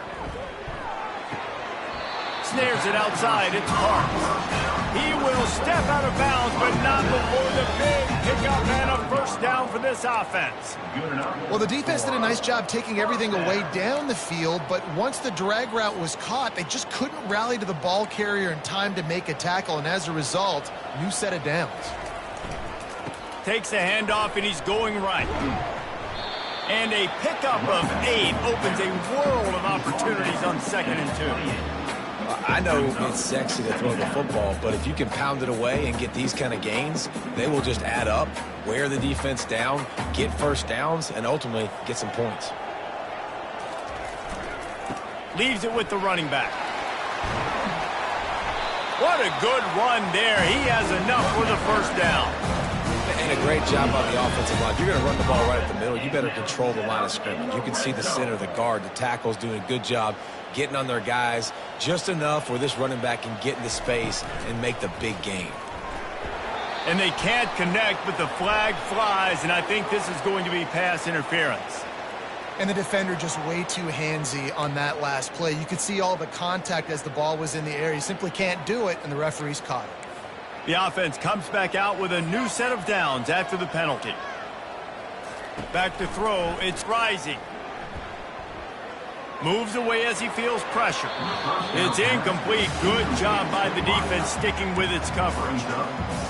Snares it outside. It's Parks. He will step out of bounds, but not before the big pickup and a first down for this offense. Well, the defense did a nice job taking everything away down the field, but once the drag route was caught, they just couldn't rally to the ball carrier in time to make a tackle, and as a result, new set of downs. Takes a handoff, and he's going right. And a pickup of 8 opens a world of opportunities on 2nd and 2. I know it's sexy to throw the football, but if you can pound it away and get these kind of gains, they will just add up, wear the defense down, get first downs, and ultimately get some points. Leaves it with the running back. What a good run there. He has enough for the first down. And a great job on the offensive line. If you're going to run the ball right at the middle, you better control the line of scrimmage. You can see the center, the guard, the tackle's doing a good job getting on their guys just enough where this running back can get into space and make the big game. And they can't connect, but the flag flies, and I think this is going to be pass interference. And the defender just way too handsy on that last play. You could see all the contact as the ball was in the air. He simply can't do it, and the referee's caught it. The offense comes back out with a new set of downs after the penalty. Back to throw, it's Rising. Moves away as he feels pressure. It's incomplete. Good job by the defense sticking with its coverage.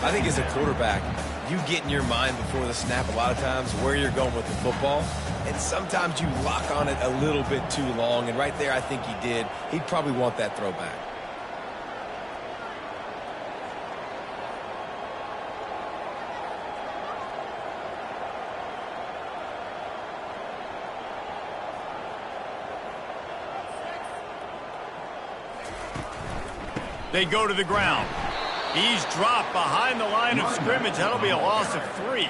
I think as a quarterback, you get in your mind before the snap a lot of times where you're going with the football, and sometimes you lock on it a little bit too long, and right there I think he did. He'd probably want that throwback. They go to the ground. He's dropped behind the line of scrimmage. That'll be a loss of 3.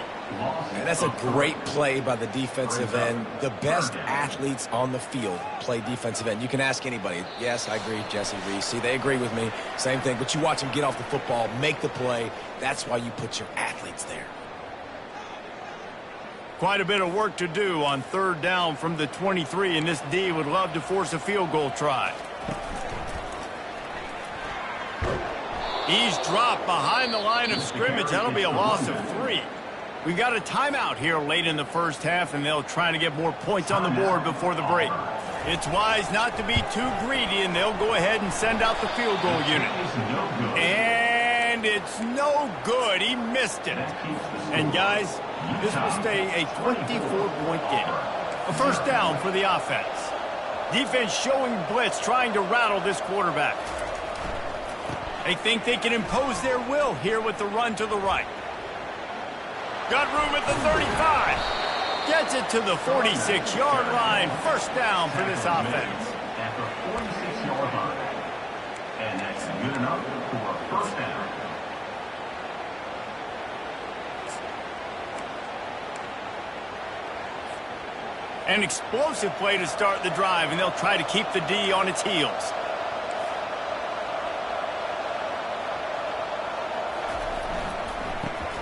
And that's a great play by the defensive end. The best athletes on the field play defensive end. You can ask anybody. Yes, I agree, Jesse Reese. See, they agree with me. Same thing. But you watch them get off the football, make the play. That's why you put your athletes there. Quite a bit of work to do on 3rd down from the 23, and this D would love to force a field goal try. He's dropped behind the line of scrimmage. That'll be a loss of 3. We've got a timeout here late in the first half, and they'll try to get more points on the board before the break. It's wise not to be too greedy, and they'll go ahead and send out the field goal unit. And it's no good. He missed it. And, guys, this will stay a 24-point game. A first down for the offense. Defense showing blitz, trying to rattle this quarterback. They think they can impose their will here with the run to the right. Got room at the 35. Gets it to the 46-yard line. First down for this offense. At the 46-yard line. And that's good enough for a first down. An explosive play to start the drive, and they'll try to keep the D on its heels.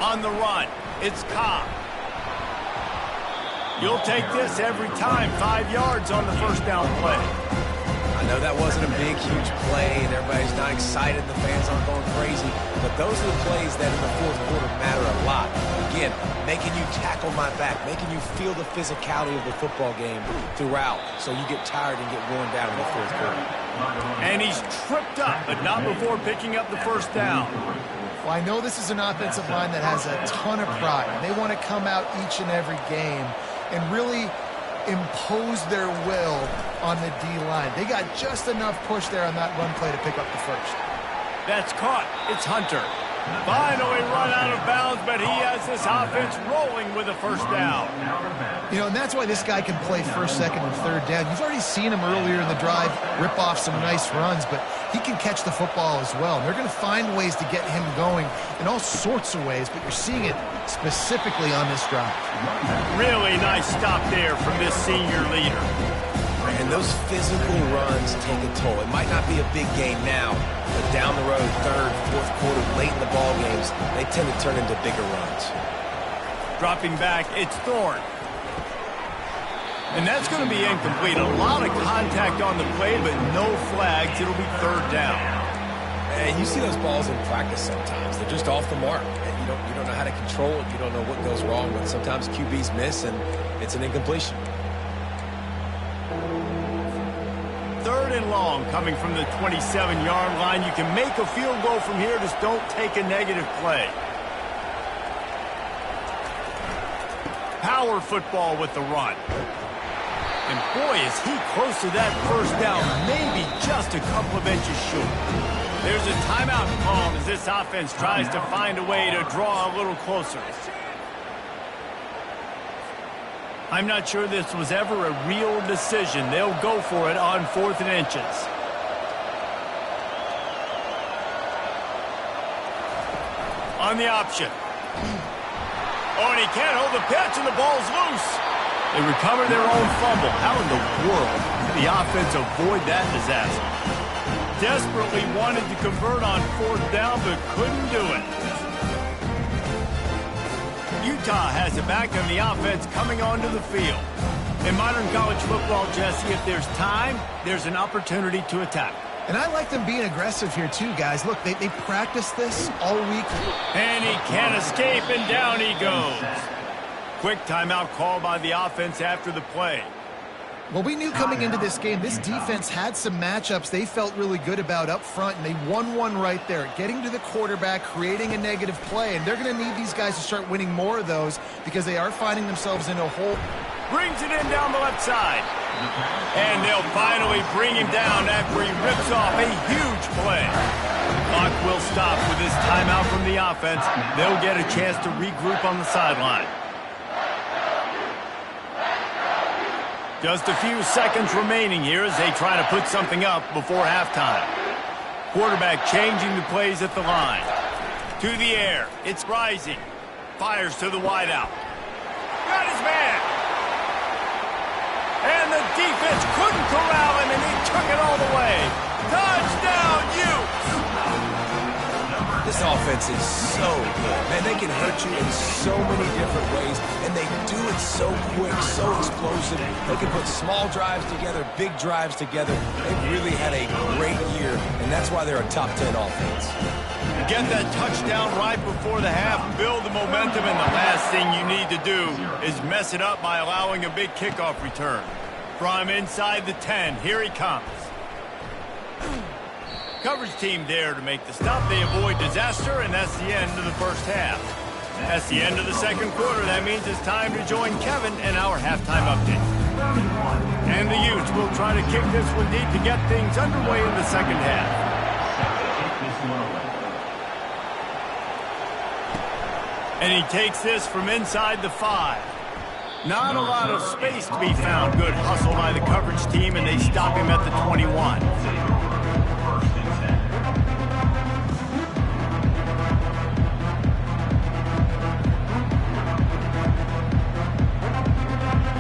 On the run, it's Cobb. You'll take this every time. 5 yards on the first down play. I know that wasn't a big, huge play, and everybody's not excited. The fans aren't going crazy. But those are the plays that in the fourth quarter matter a lot. Again, making you tackle my back, making you feel the physicality of the football game throughout, so you get tired and get worn down in the fourth quarter. And he's tripped up, but not before picking up the first down. Well, I know this is an offensive line that has a ton of pride. They want to come out each and every game and really impose their will on the D-line. They got just enough push there on that run play to pick up the first. That's caught. It's Hunter. Finally run out of bounds, but he has this offense rolling with a first down. You know, and that's why this guy can play first, second, and third down. You've already seen him earlier in the drive rip off some nice runs, but he can catch the football as well. And they're going to find ways to get him going in all sorts of ways, but you're seeing it specifically on this drive. Really nice stop there from this senior leader. And those physical runs take a toll. It might not be a big game now, but down the road, third, fourth quarter, late in the ball games, they tend to turn into bigger runs. Dropping back, it's Thorne. And that's going to be incomplete. A lot of contact on the play, but no flags. It'll be third down. And you see those balls in practice sometimes. They're just off the mark. And you don't know how to control it. You don't know what goes wrong, but sometimes QBs miss, and it's an incompletion. Third and long coming from the 27-yard line. You can make a field goal from here. Just don't take a negative play. Power football with the run. And boy, is he close to that first down. Maybe just a couple of inches short. There's a timeout called as this offense tries to find a way to draw a little closer. I'm not sure this was ever a real decision. They'll go for it on 4th and inches. On the option. Oh, and he can't hold the pitch, and the ball's loose. They recover their own fumble. How in the world did the offense avoid that disaster? Desperately wanted to convert on 4th down, but couldn't do it. Utah has it back on the offense coming onto the field. In modern college football, Jesse, if there's time, there's an opportunity to attack. And I like them being aggressive here too, guys. Look, they practiced this all week. And he can't escape, and down he goes. Quick timeout call by the offense after the play. Well, we knew coming into this game, this defense had some matchups they felt really good about up front, and they won one right there, getting to the quarterback, creating a negative play, and they're going to need these guys to start winning more of those because they are finding themselves in a hole. Brings it in down the left side. And they'll finally bring him down after he rips off a huge play. Clock will stop with this timeout from the offense. They'll get a chance to regroup on the sideline. Just a few seconds remaining here as they try to put something up before halftime. Quarterback changing the plays at the line. To the air. It's rising. Fires to the wideout. Got his man. And the defense couldn't corral him, and he took it all the way. Touchdown, Utes! This offense is so good. Man, they can hurt you in so many different ways, and they do it so quick, so explosive. They can put small drives together, big drives together. They've really had a great year, and that's why they're a top 10 offense. Get that touchdown right before the half, build the momentum, and the last thing you need to do is mess it up by allowing a big kickoff return. From inside the 10, here he comes. Coverage team there to make the stop. They avoid disaster, and that's the end of the first half. That's the end of the second quarter. That means it's time to join Kevin in our halftime update. And the Utes will try to kick this one deep to get things underway in the second half. And he takes this from inside the 5. Not a lot of space to be found. Good hustle by the coverage team, and they stop him at the 21.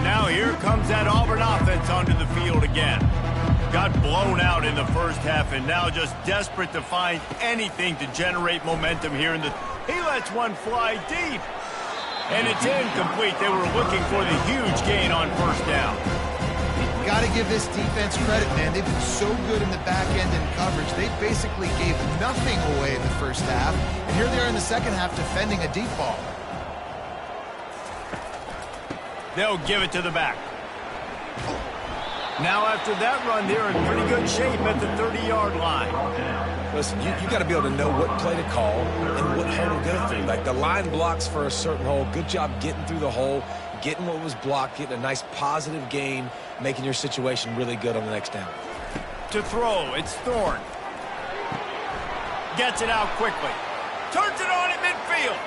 Now here comes that Auburn offense onto the field again. Got blown out in the first half, and now just desperate to find anything to generate momentum here in the... He lets one fly deep. And it's incomplete. They were looking for the huge gain on first down. Got to give this defense credit, man. They've been so good in the back end in coverage. They basically gave nothing away in the first half. And here they are in the second half defending a deep ball. They'll give it to the back. Now after that run, they're in pretty good shape at the 30-yard line. Listen, you got to be able to know what play to call and what hole to go through. Like the line blocks for a certain hole. Good job getting through the hole, getting what was blocked, getting a nice positive gain, making your situation really good on the next down. To throw, it's Thorne. Gets it out quickly. Turns it on at midfield.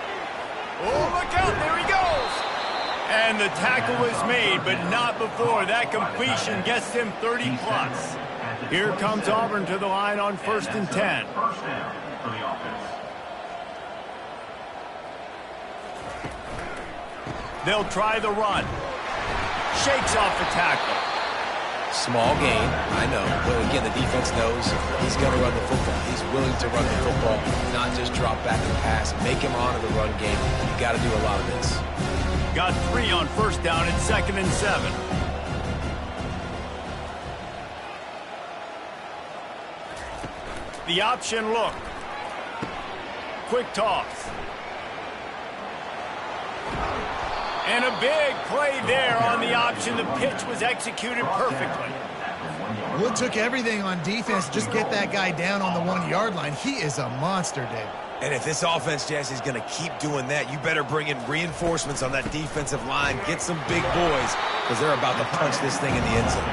Oh, look out, there he goes. And the tackle is made, but not before that completion gets him 30-plus. Here comes Auburn to the line on 1st and 10. They'll try the run. Shakes off the tackle. Small gain, I know. But again, the defense knows he's going to run the football. He's willing to run the football, not just drop back and pass. Make him honor the run game. You got to do a lot of this. Got 3 on first down and 2nd and 7. The option look. Quick toss. And a big play there on the option. The pitch was executed perfectly. Well, it took everything on defense to just get that guy down on the 1-yard line. He is a monster, Dave. And if this offense, Jesse, is going to keep doing that, you better bring in reinforcements on that defensive line. Get some big boys, because they're about to punch this thing in the end zone.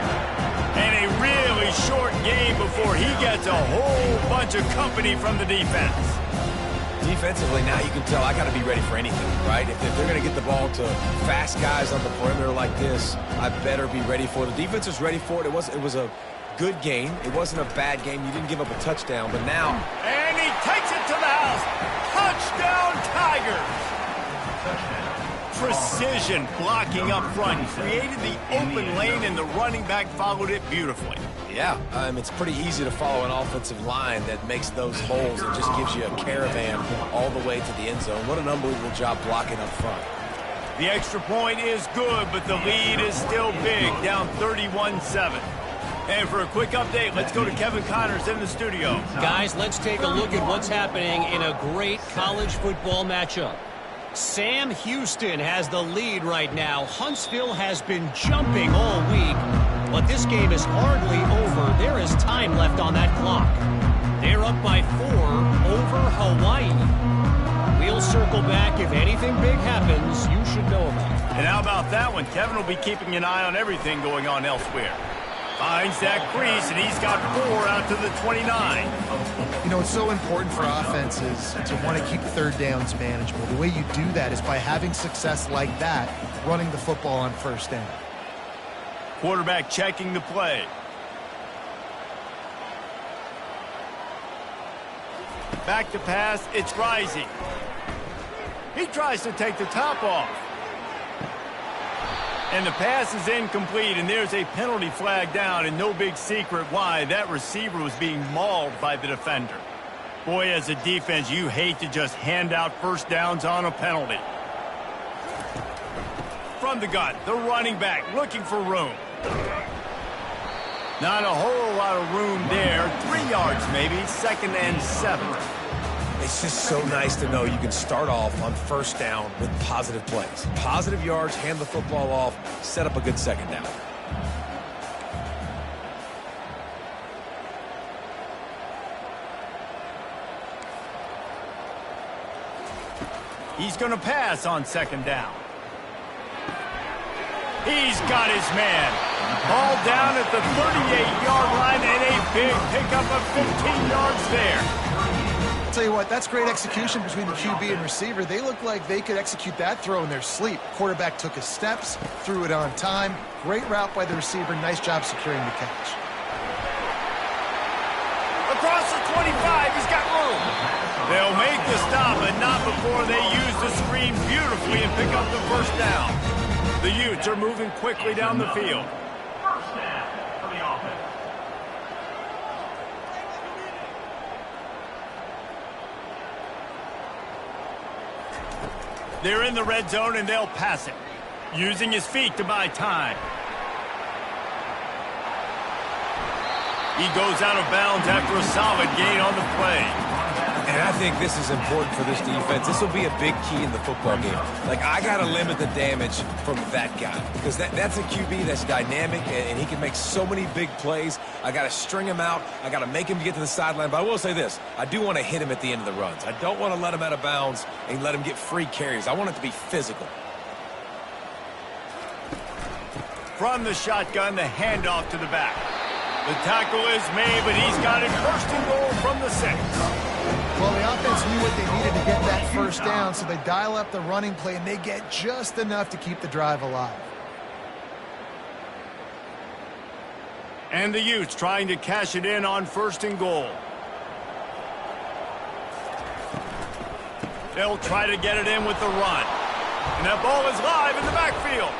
And a really short game before he gets a whole bunch of company from the defense. Defensively, now you can tell I got to be ready for anything, right? If they're going to get the ball to fast guys on the perimeter like this, I better be ready for it. The defense was ready for it. It was a good game. It wasn't a bad game. You didn't give up a touchdown, but now... And he takes it to the house. Touchdown, Tigers. Precision blocking up front. Created the open lane, and the running back followed it beautifully. Yeah, it's pretty easy to follow an offensive line that makes those holes and just gives you a caravan all the way to the end zone. What an unbelievable job blocking up front. The extra point is good, but the lead is still big, down 31-7. And for a quick update, let's go to Kevin Connors in the studio. Guys, let's take a look at what's happening in a great college football matchup. Sam Houston has the lead right now. Huntsville has been jumping all week. But this game is hardly over. There is time left on that clock. They're up by 4 over Hawaii. We'll circle back if anything big happens you should know about. And how about that one? Kevin will be keeping an eye on everything going on elsewhere. Finds that crease, and he's got 4 out to the 29. You know, it's so important for offenses to want to keep third downs manageable. The way you do that is by having success like that, running the football on first down. Quarterback checking the play. Back to pass, it's Rising. He tries to take the top off. And the pass is incomplete, and there's a penalty flag down, and no big secret why. That receiver was being mauled by the defender. Boy, as a defense, you hate to just hand out first downs on a penalty. From the gun, the running back looking for room. Not a whole lot of room there. 3 yards maybe, 2nd and 7. It's just so nice to know you can start off on first down with positive plays. Positive yards, hand the football off, set up a good second down. He's going to pass on 2nd down. He's got his man. Ball down at the 38-yard line, and a big pickup of 15 yards there. I'll tell you what, that's great execution between the QB and receiver. They look like they could execute that throw in their sleep. Quarterback took his steps, threw it on time. Great route by the receiver. Nice job securing the catch. Across the 25, he's got room. They'll make the stop, but not before they use the screen beautifully and pick up the first down. The Utes are moving quickly down the field. First down for the offense. They're in the red zone, and they'll pass it, using his feet to buy time. He goes out of bounds after a solid gain on the play. And I think this is important for this defense. This will be a big key in the football game. Like, I got to limit the damage from that guy because that's a QB that's dynamic, and he can make so many big plays. I got to string him out. I got to make him get to the sideline. But I will say this. I do want to hit him at the end of the runs. I don't want to let him out of bounds and let him get free carries. I want it to be physical. From the shotgun, the handoff to the back. The tackle is made, but he's got it 1st and goal from the 6. Well, the offense knew what they needed to get that first down, so they dial up the running play, and they get just enough to keep the drive alive. And the Utes trying to cash it in on 1st and goal. They'll try to get it in with the run. And that ball is live in the backfield.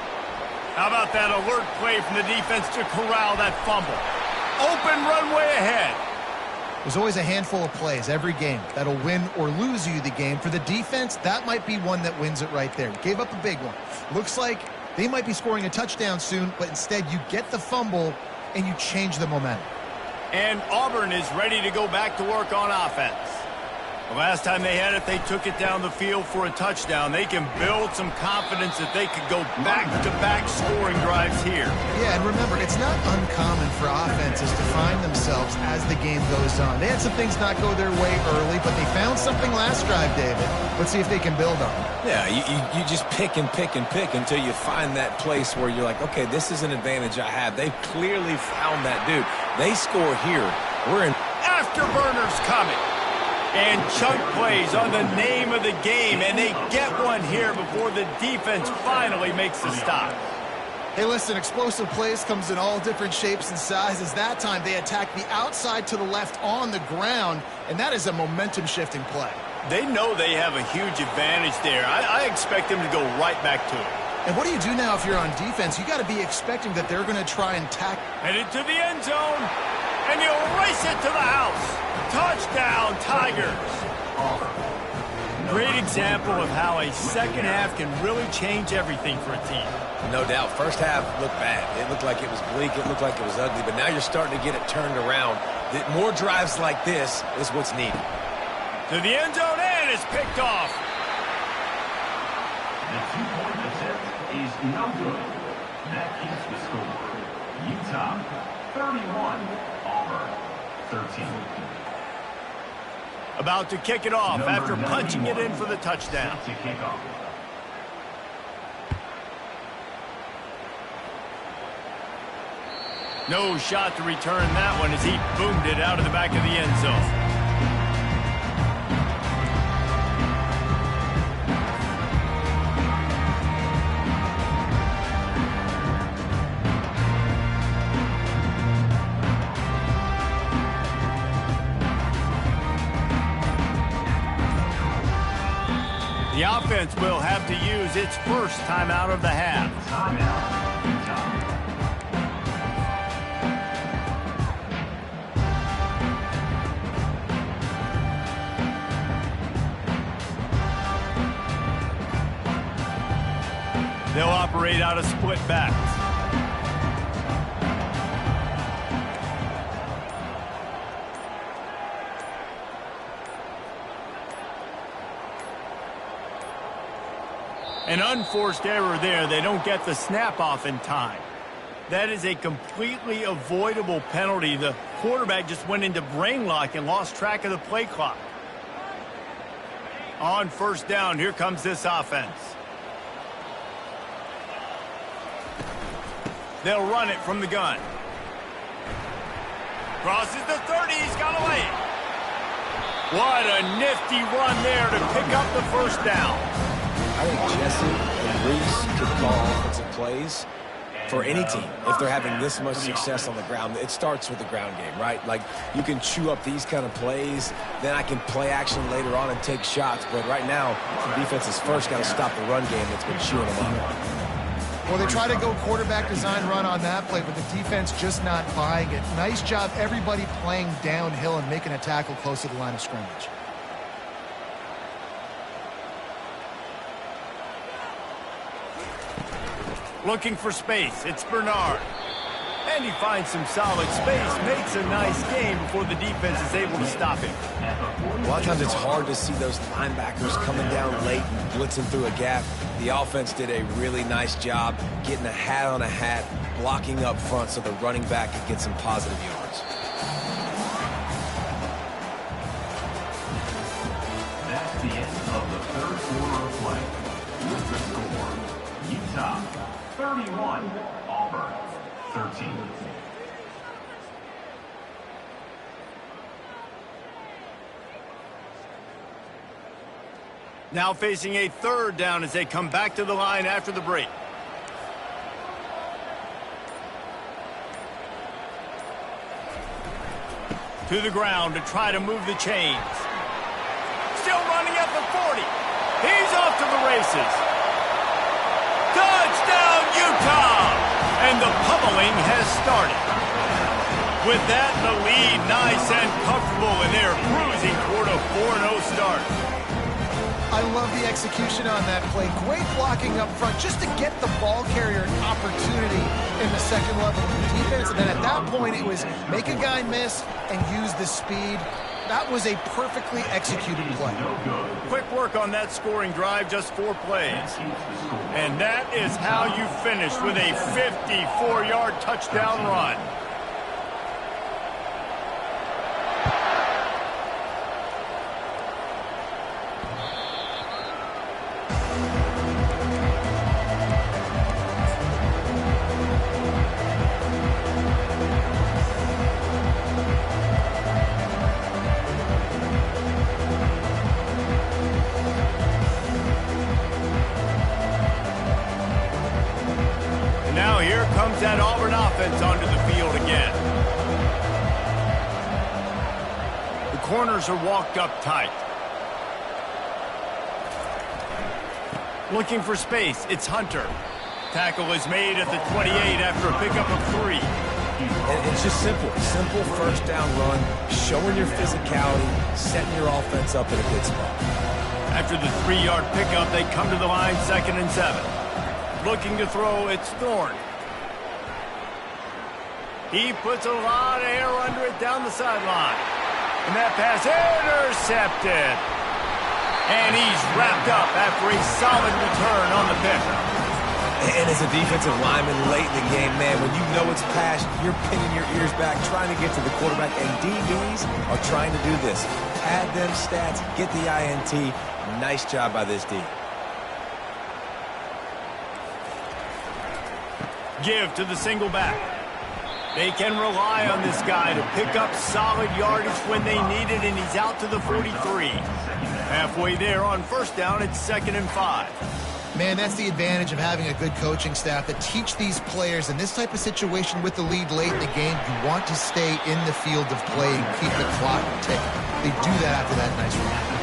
How about that alert play from the defense to corral that fumble? Open runway ahead. There's always a handful of plays every game that'll win or lose you the game. For the defense, that might be one that wins it right there. Gave up a big one. Looks like they might be scoring a touchdown soon, but instead you get the fumble and you change the momentum. And Auburn is ready to go back to work on offense. The last time they had it, they took it down the field for a touchdown. They can build some confidence that they could go back-to-back scoring drives here. Yeah, and remember, it's not uncommon for offenses to find themselves as the game goes on. They had some things not go their way early, but they found something last drive, David. Let's see if they can build on it. Yeah, you just pick and pick and pick until you find that place where you're like, okay, this is an advantage I have. They've clearly found that dude. They score here. We're in. Afterburners coming. And chunk plays on the name of the game, and they get one here before the defense finally makes the stop. Hey, listen, explosive plays comes in all different shapes and sizes. That time they attack the outside to the left on the ground, and that is a momentum-shifting play. They know they have a huge advantage there. I expect them to go right back to it. And what do you do now if you're on defense? You got to be expecting that they're going to try and tackle. Headed to the end zone, and you'll race it to the house. Touchdown, Tigers. Great example of how a second half can really change everything for a team. No doubt. First half looked bad. It looked like it was bleak. It looked like it was ugly. But now you're starting to get it turned around. More drives like this is what's needed. To the end zone, and it's picked off. The 2-point attempt is no good. That keeps the score Utah 31, Auburn 13. About to kick it off after punching it in for the touchdown. Set to kick off. No shot to return that one as he boomed it out of the back of the end zone. The offense will have to use its first timeout of the half. Timeout, Utah. They'll operate out of split backs. An unforced error there. They don't get the snap off in time. That is a completely avoidable penalty. The quarterback just went into brain lock and lost track of the play clock. On first down, here comes this offense. They'll run it from the gun. Crosses the 30. He's got away. What a nifty run there to pick up the first down. I think Jesse and Reese could call offensive plays for any team if they're having this much success on the ground. It starts with the ground game, right? Like, you can chew up these kind of plays, then I can play action later on and take shots. But right now, the defense is first got to stop the run game that's been chewing them up. Well, they try to go quarterback design run on that play, but the defense just not buying it. Nice job, everybody playing downhill and making a tackle close to the line of scrimmage. Looking for space. It's Bernard. And he finds some solid space, makes a nice game before the defense is able to stop him. A lot of times it's hard to see those linebackers coming down late and blitzing through a gap. The offense did a really nice job getting a hat on a hat, blocking up front so the running back could get some positive yards. That's the end of the third quarter of play. With the score, Utah 31, Auburn 13. Now facing a third down as they come back to the line after the break. To the ground to try to move the chains. Still running at the 40. He's off to the races. Touchdown, Utah! And the pummeling has started. With that, the lead nice and comfortable, and they're cruising toward a 4-0 start. I love the execution on that play. Great blocking up front just to get the ball carrier an opportunity in the second level of the defense. And then at that point, it was make a guy miss and use the speed. That was a perfectly executed play. Quick work on that scoring drive, just 4 plays. And that is how you finish with a 54-yard touchdown run. Now here comes that Auburn offense onto the field again. The corners are walked up tight. Looking for space, it's Hunter. Tackle is made at the 28 after a pickup of 3. It's just simple. Simple first down run, showing your physicality, setting your offense up in a good spot. After the 3-yard pickup, they come to the line 2nd and 7. Looking to throw, it's Thorne. He puts a lot of air under it down the sideline. And that pass intercepted. And he's wrapped up after a solid return on the pick. And as a defensive lineman late in the game, man, when you know it's past, you're pinning your ears back, trying to get to the quarterback, and DBs are trying to do this. Pad them stats, get the INT. Nice job by this D. Give to the single back. They can rely on this guy to pick up solid yardage when they need it, and he's out to the 43. Halfway there on first down, it's 2nd and 5. Man, that's the advantage of having a good coaching staff that teach these players in this type of situation with the lead late in the game. You want to stay in the field of play and keep the clock ticking. They do that after that nice run.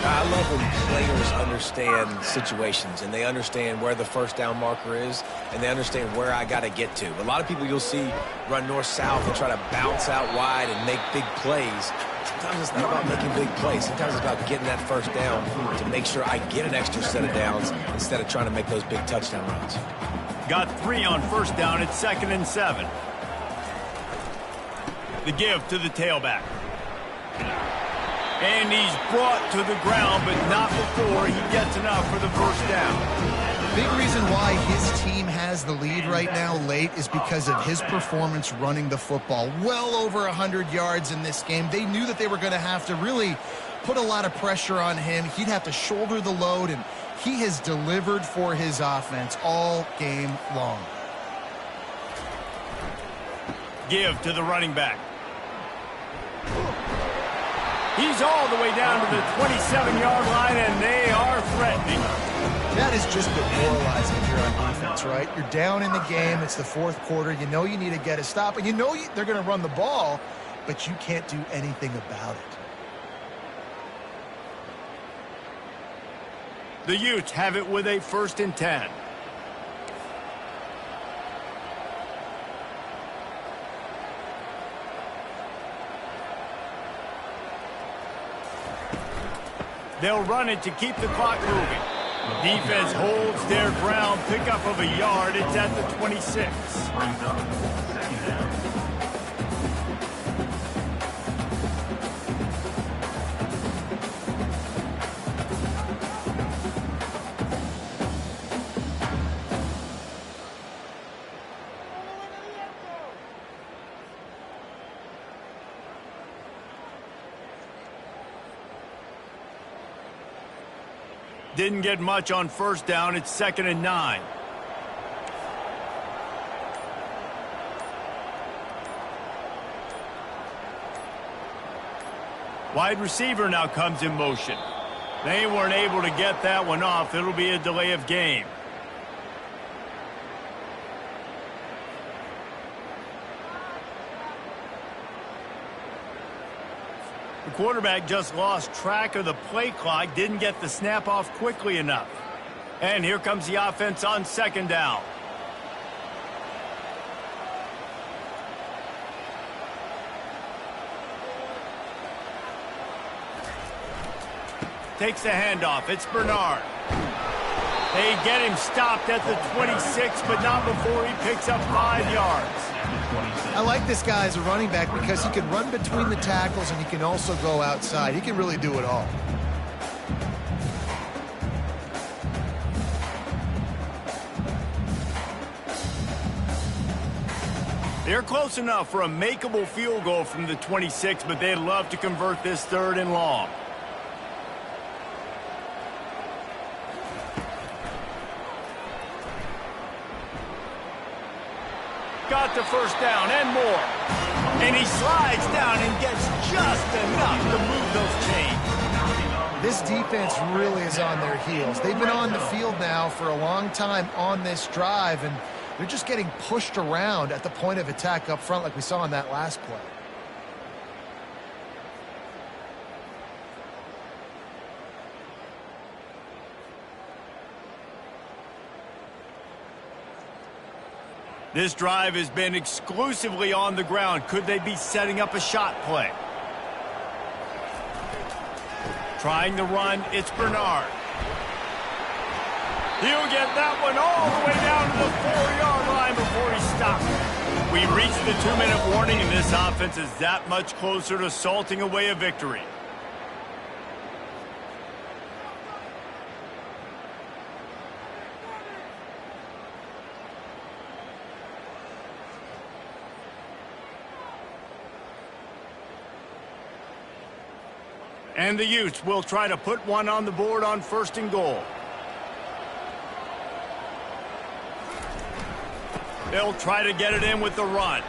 I love when players understand situations and they understand where the first down marker is and they understand where I got to get to. A lot of people you'll see run north-south and try to bounce out wide and make big plays. Sometimes it's not about making big plays. Sometimes it's about getting that first down to make sure I get an extra set of downs instead of trying to make those big touchdown runs. Got 3 on first down. It's 2nd and 7. The give to the tailback. And he's brought to the ground, but not before he gets enough for the first down. Big reason why his team has the lead right now late is because of his performance running the football. Well over 100 yards in this game. They knew that they were going to have to really put a lot of pressure on him. He'd have to shoulder the load, and he has delivered for his offense all game long. Give to the running back. He's all the way down to the 27-yard line, and they are threatening. That is just demoralizing if you're on defense, right? You're down in the game. It's the fourth quarter. You know you need to get a stop, and you know they're going to run the ball, but you can't do anything about it. The Utes have it with a 1st and 10. They'll run it to keep the clock moving. Defense holds their ground. Pickup of a yard. It's at the 26. Didn't get much on first down. It's 2nd and 9. Wide receiver now comes in motion. They weren't able to get that one off. It'll be a delay of game. The quarterback just lost track of the play clock, didn't get the snap off quickly enough. And here comes the offense on 2nd down. Takes the handoff. It's Bernard. They get him stopped at the 26, but not before he picks up 5 yards. I like this guy as a running back because he can run between the tackles and he can also go outside. He can really do it all. They're close enough for a makeable field goal from the 26, but they'd love to convert this 3rd and long. Got the first down and more. And he slides down and gets just enough to move those chains. This defense really is on their heels. They've been on the field now for a long time on this drive, and they're just getting pushed around at the point of attack up front like we saw in that last play. This drive has been exclusively on the ground. Could they be setting up a shot play? Trying to run, it's Bernard. He'll get that one all the way down to the 4-yard line before he stops. We reached the 2-minute warning, and this offense is that much closer to salting away a victory. And the Utes will try to put one on the board on 1st and goal. They'll try to get it in with the run.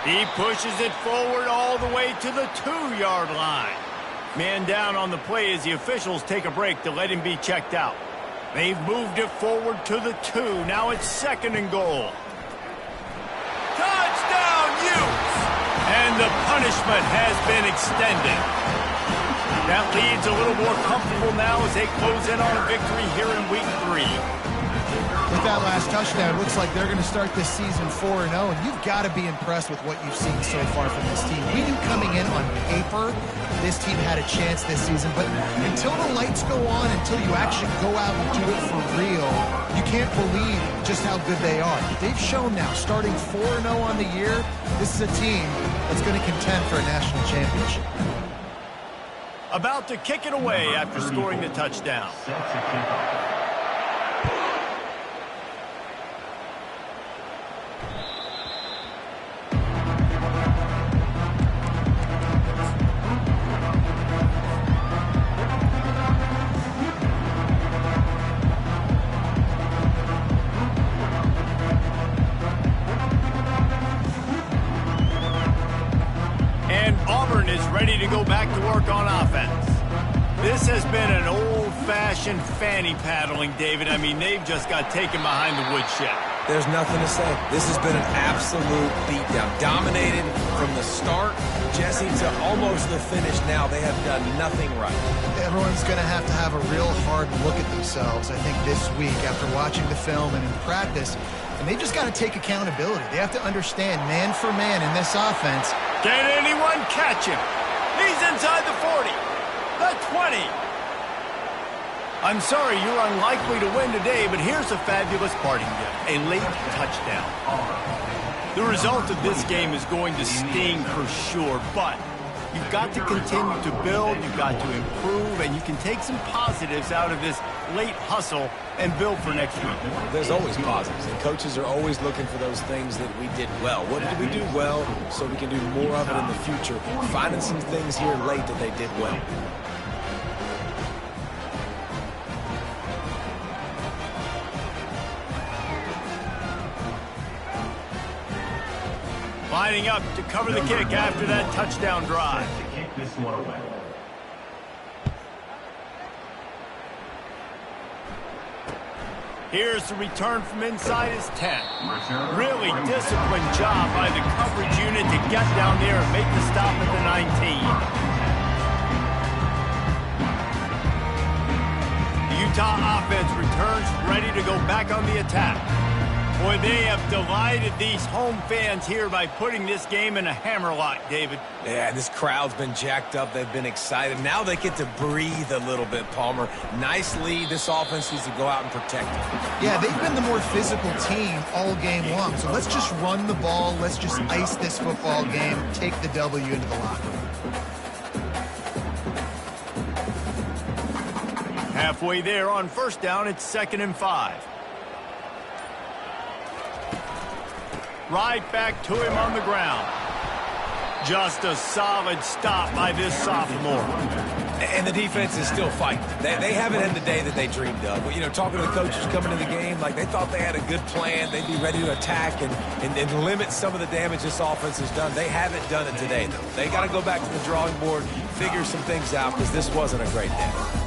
He pushes it forward all the way to the 2-yard line. Man down on the play as the officials take a break to let him be checked out. They've moved it forward to the 2. Now it's 2nd and goal. Touchdown, Utes! And the punishment has been extended. That lead's a little more comfortable now as they close in on a victory here in week 3. With that last touchdown, it looks like they're going to start this season 4-0, and you've got to be impressed with what you've seen so far from this team. We knew coming in on paper this team had a chance this season, but until the lights go on, until you actually go out and do it for real, you can't believe just how good they are. They've shown now, starting 4-0 on the year, this is a team that's going to contend for a national championship. About to kick it away after scoring the touchdown. Ready to go back to work on offense. This has been an old-fashioned fanny paddling, David. I mean, they've just got taken behind the woodshed. There's nothing to say. This has been an absolute beatdown. Dominated from the start, Jesse, to almost the finish now. They have done nothing right. Everyone's going to have a real hard look at themselves, I think, this week after watching the film and in practice. And they just got to take accountability. They have to understand, man for man in this offense. Can anyone catch him? He's inside the 40, the 20. I'm sorry you're unlikely to win today, but here's a fabulous parting gift, a late touchdown. The result of this game is going to sting for sure, but you've got to continue to build, you've got to improve, and you can take some positives out of this late hustle and build for next week. There's always positives, and coaches are always looking for those things that we did well. What did we do well so we can do more of it in the future? Finding some things here late that they did well. Lining up to cover the kick after that touchdown drive. To kick this one away. Here's the return from inside his 10. Really disciplined job by the coverage unit to get down there and make the stop at the 19. The Utah offense returns ready to go back on the attack. Boy, they have delighted these home fans here by putting this game in a hammerlock, David. Yeah, this crowd's been jacked up. They've been excited. Now they get to breathe a little bit, Palmer. Nice lead. This offense needs to go out and protect it. Yeah, they've been the more physical team all game long. So let's just run the ball. Let's just ice this football game. Take the W into the locker room. Halfway there on 1st down, it's 2nd and 5. Right back to him on the ground. Just a solid stop by this sophomore. And the defense is still fighting. They haven't had the day that they dreamed of. But, you know, talking to the coaches coming into the game, like they thought they had a good plan. They'd be ready to attack and limit some of the damage this offense has done. They haven't done it today, though. They got to go back to the drawing board, figure some things out, because this wasn't a great day.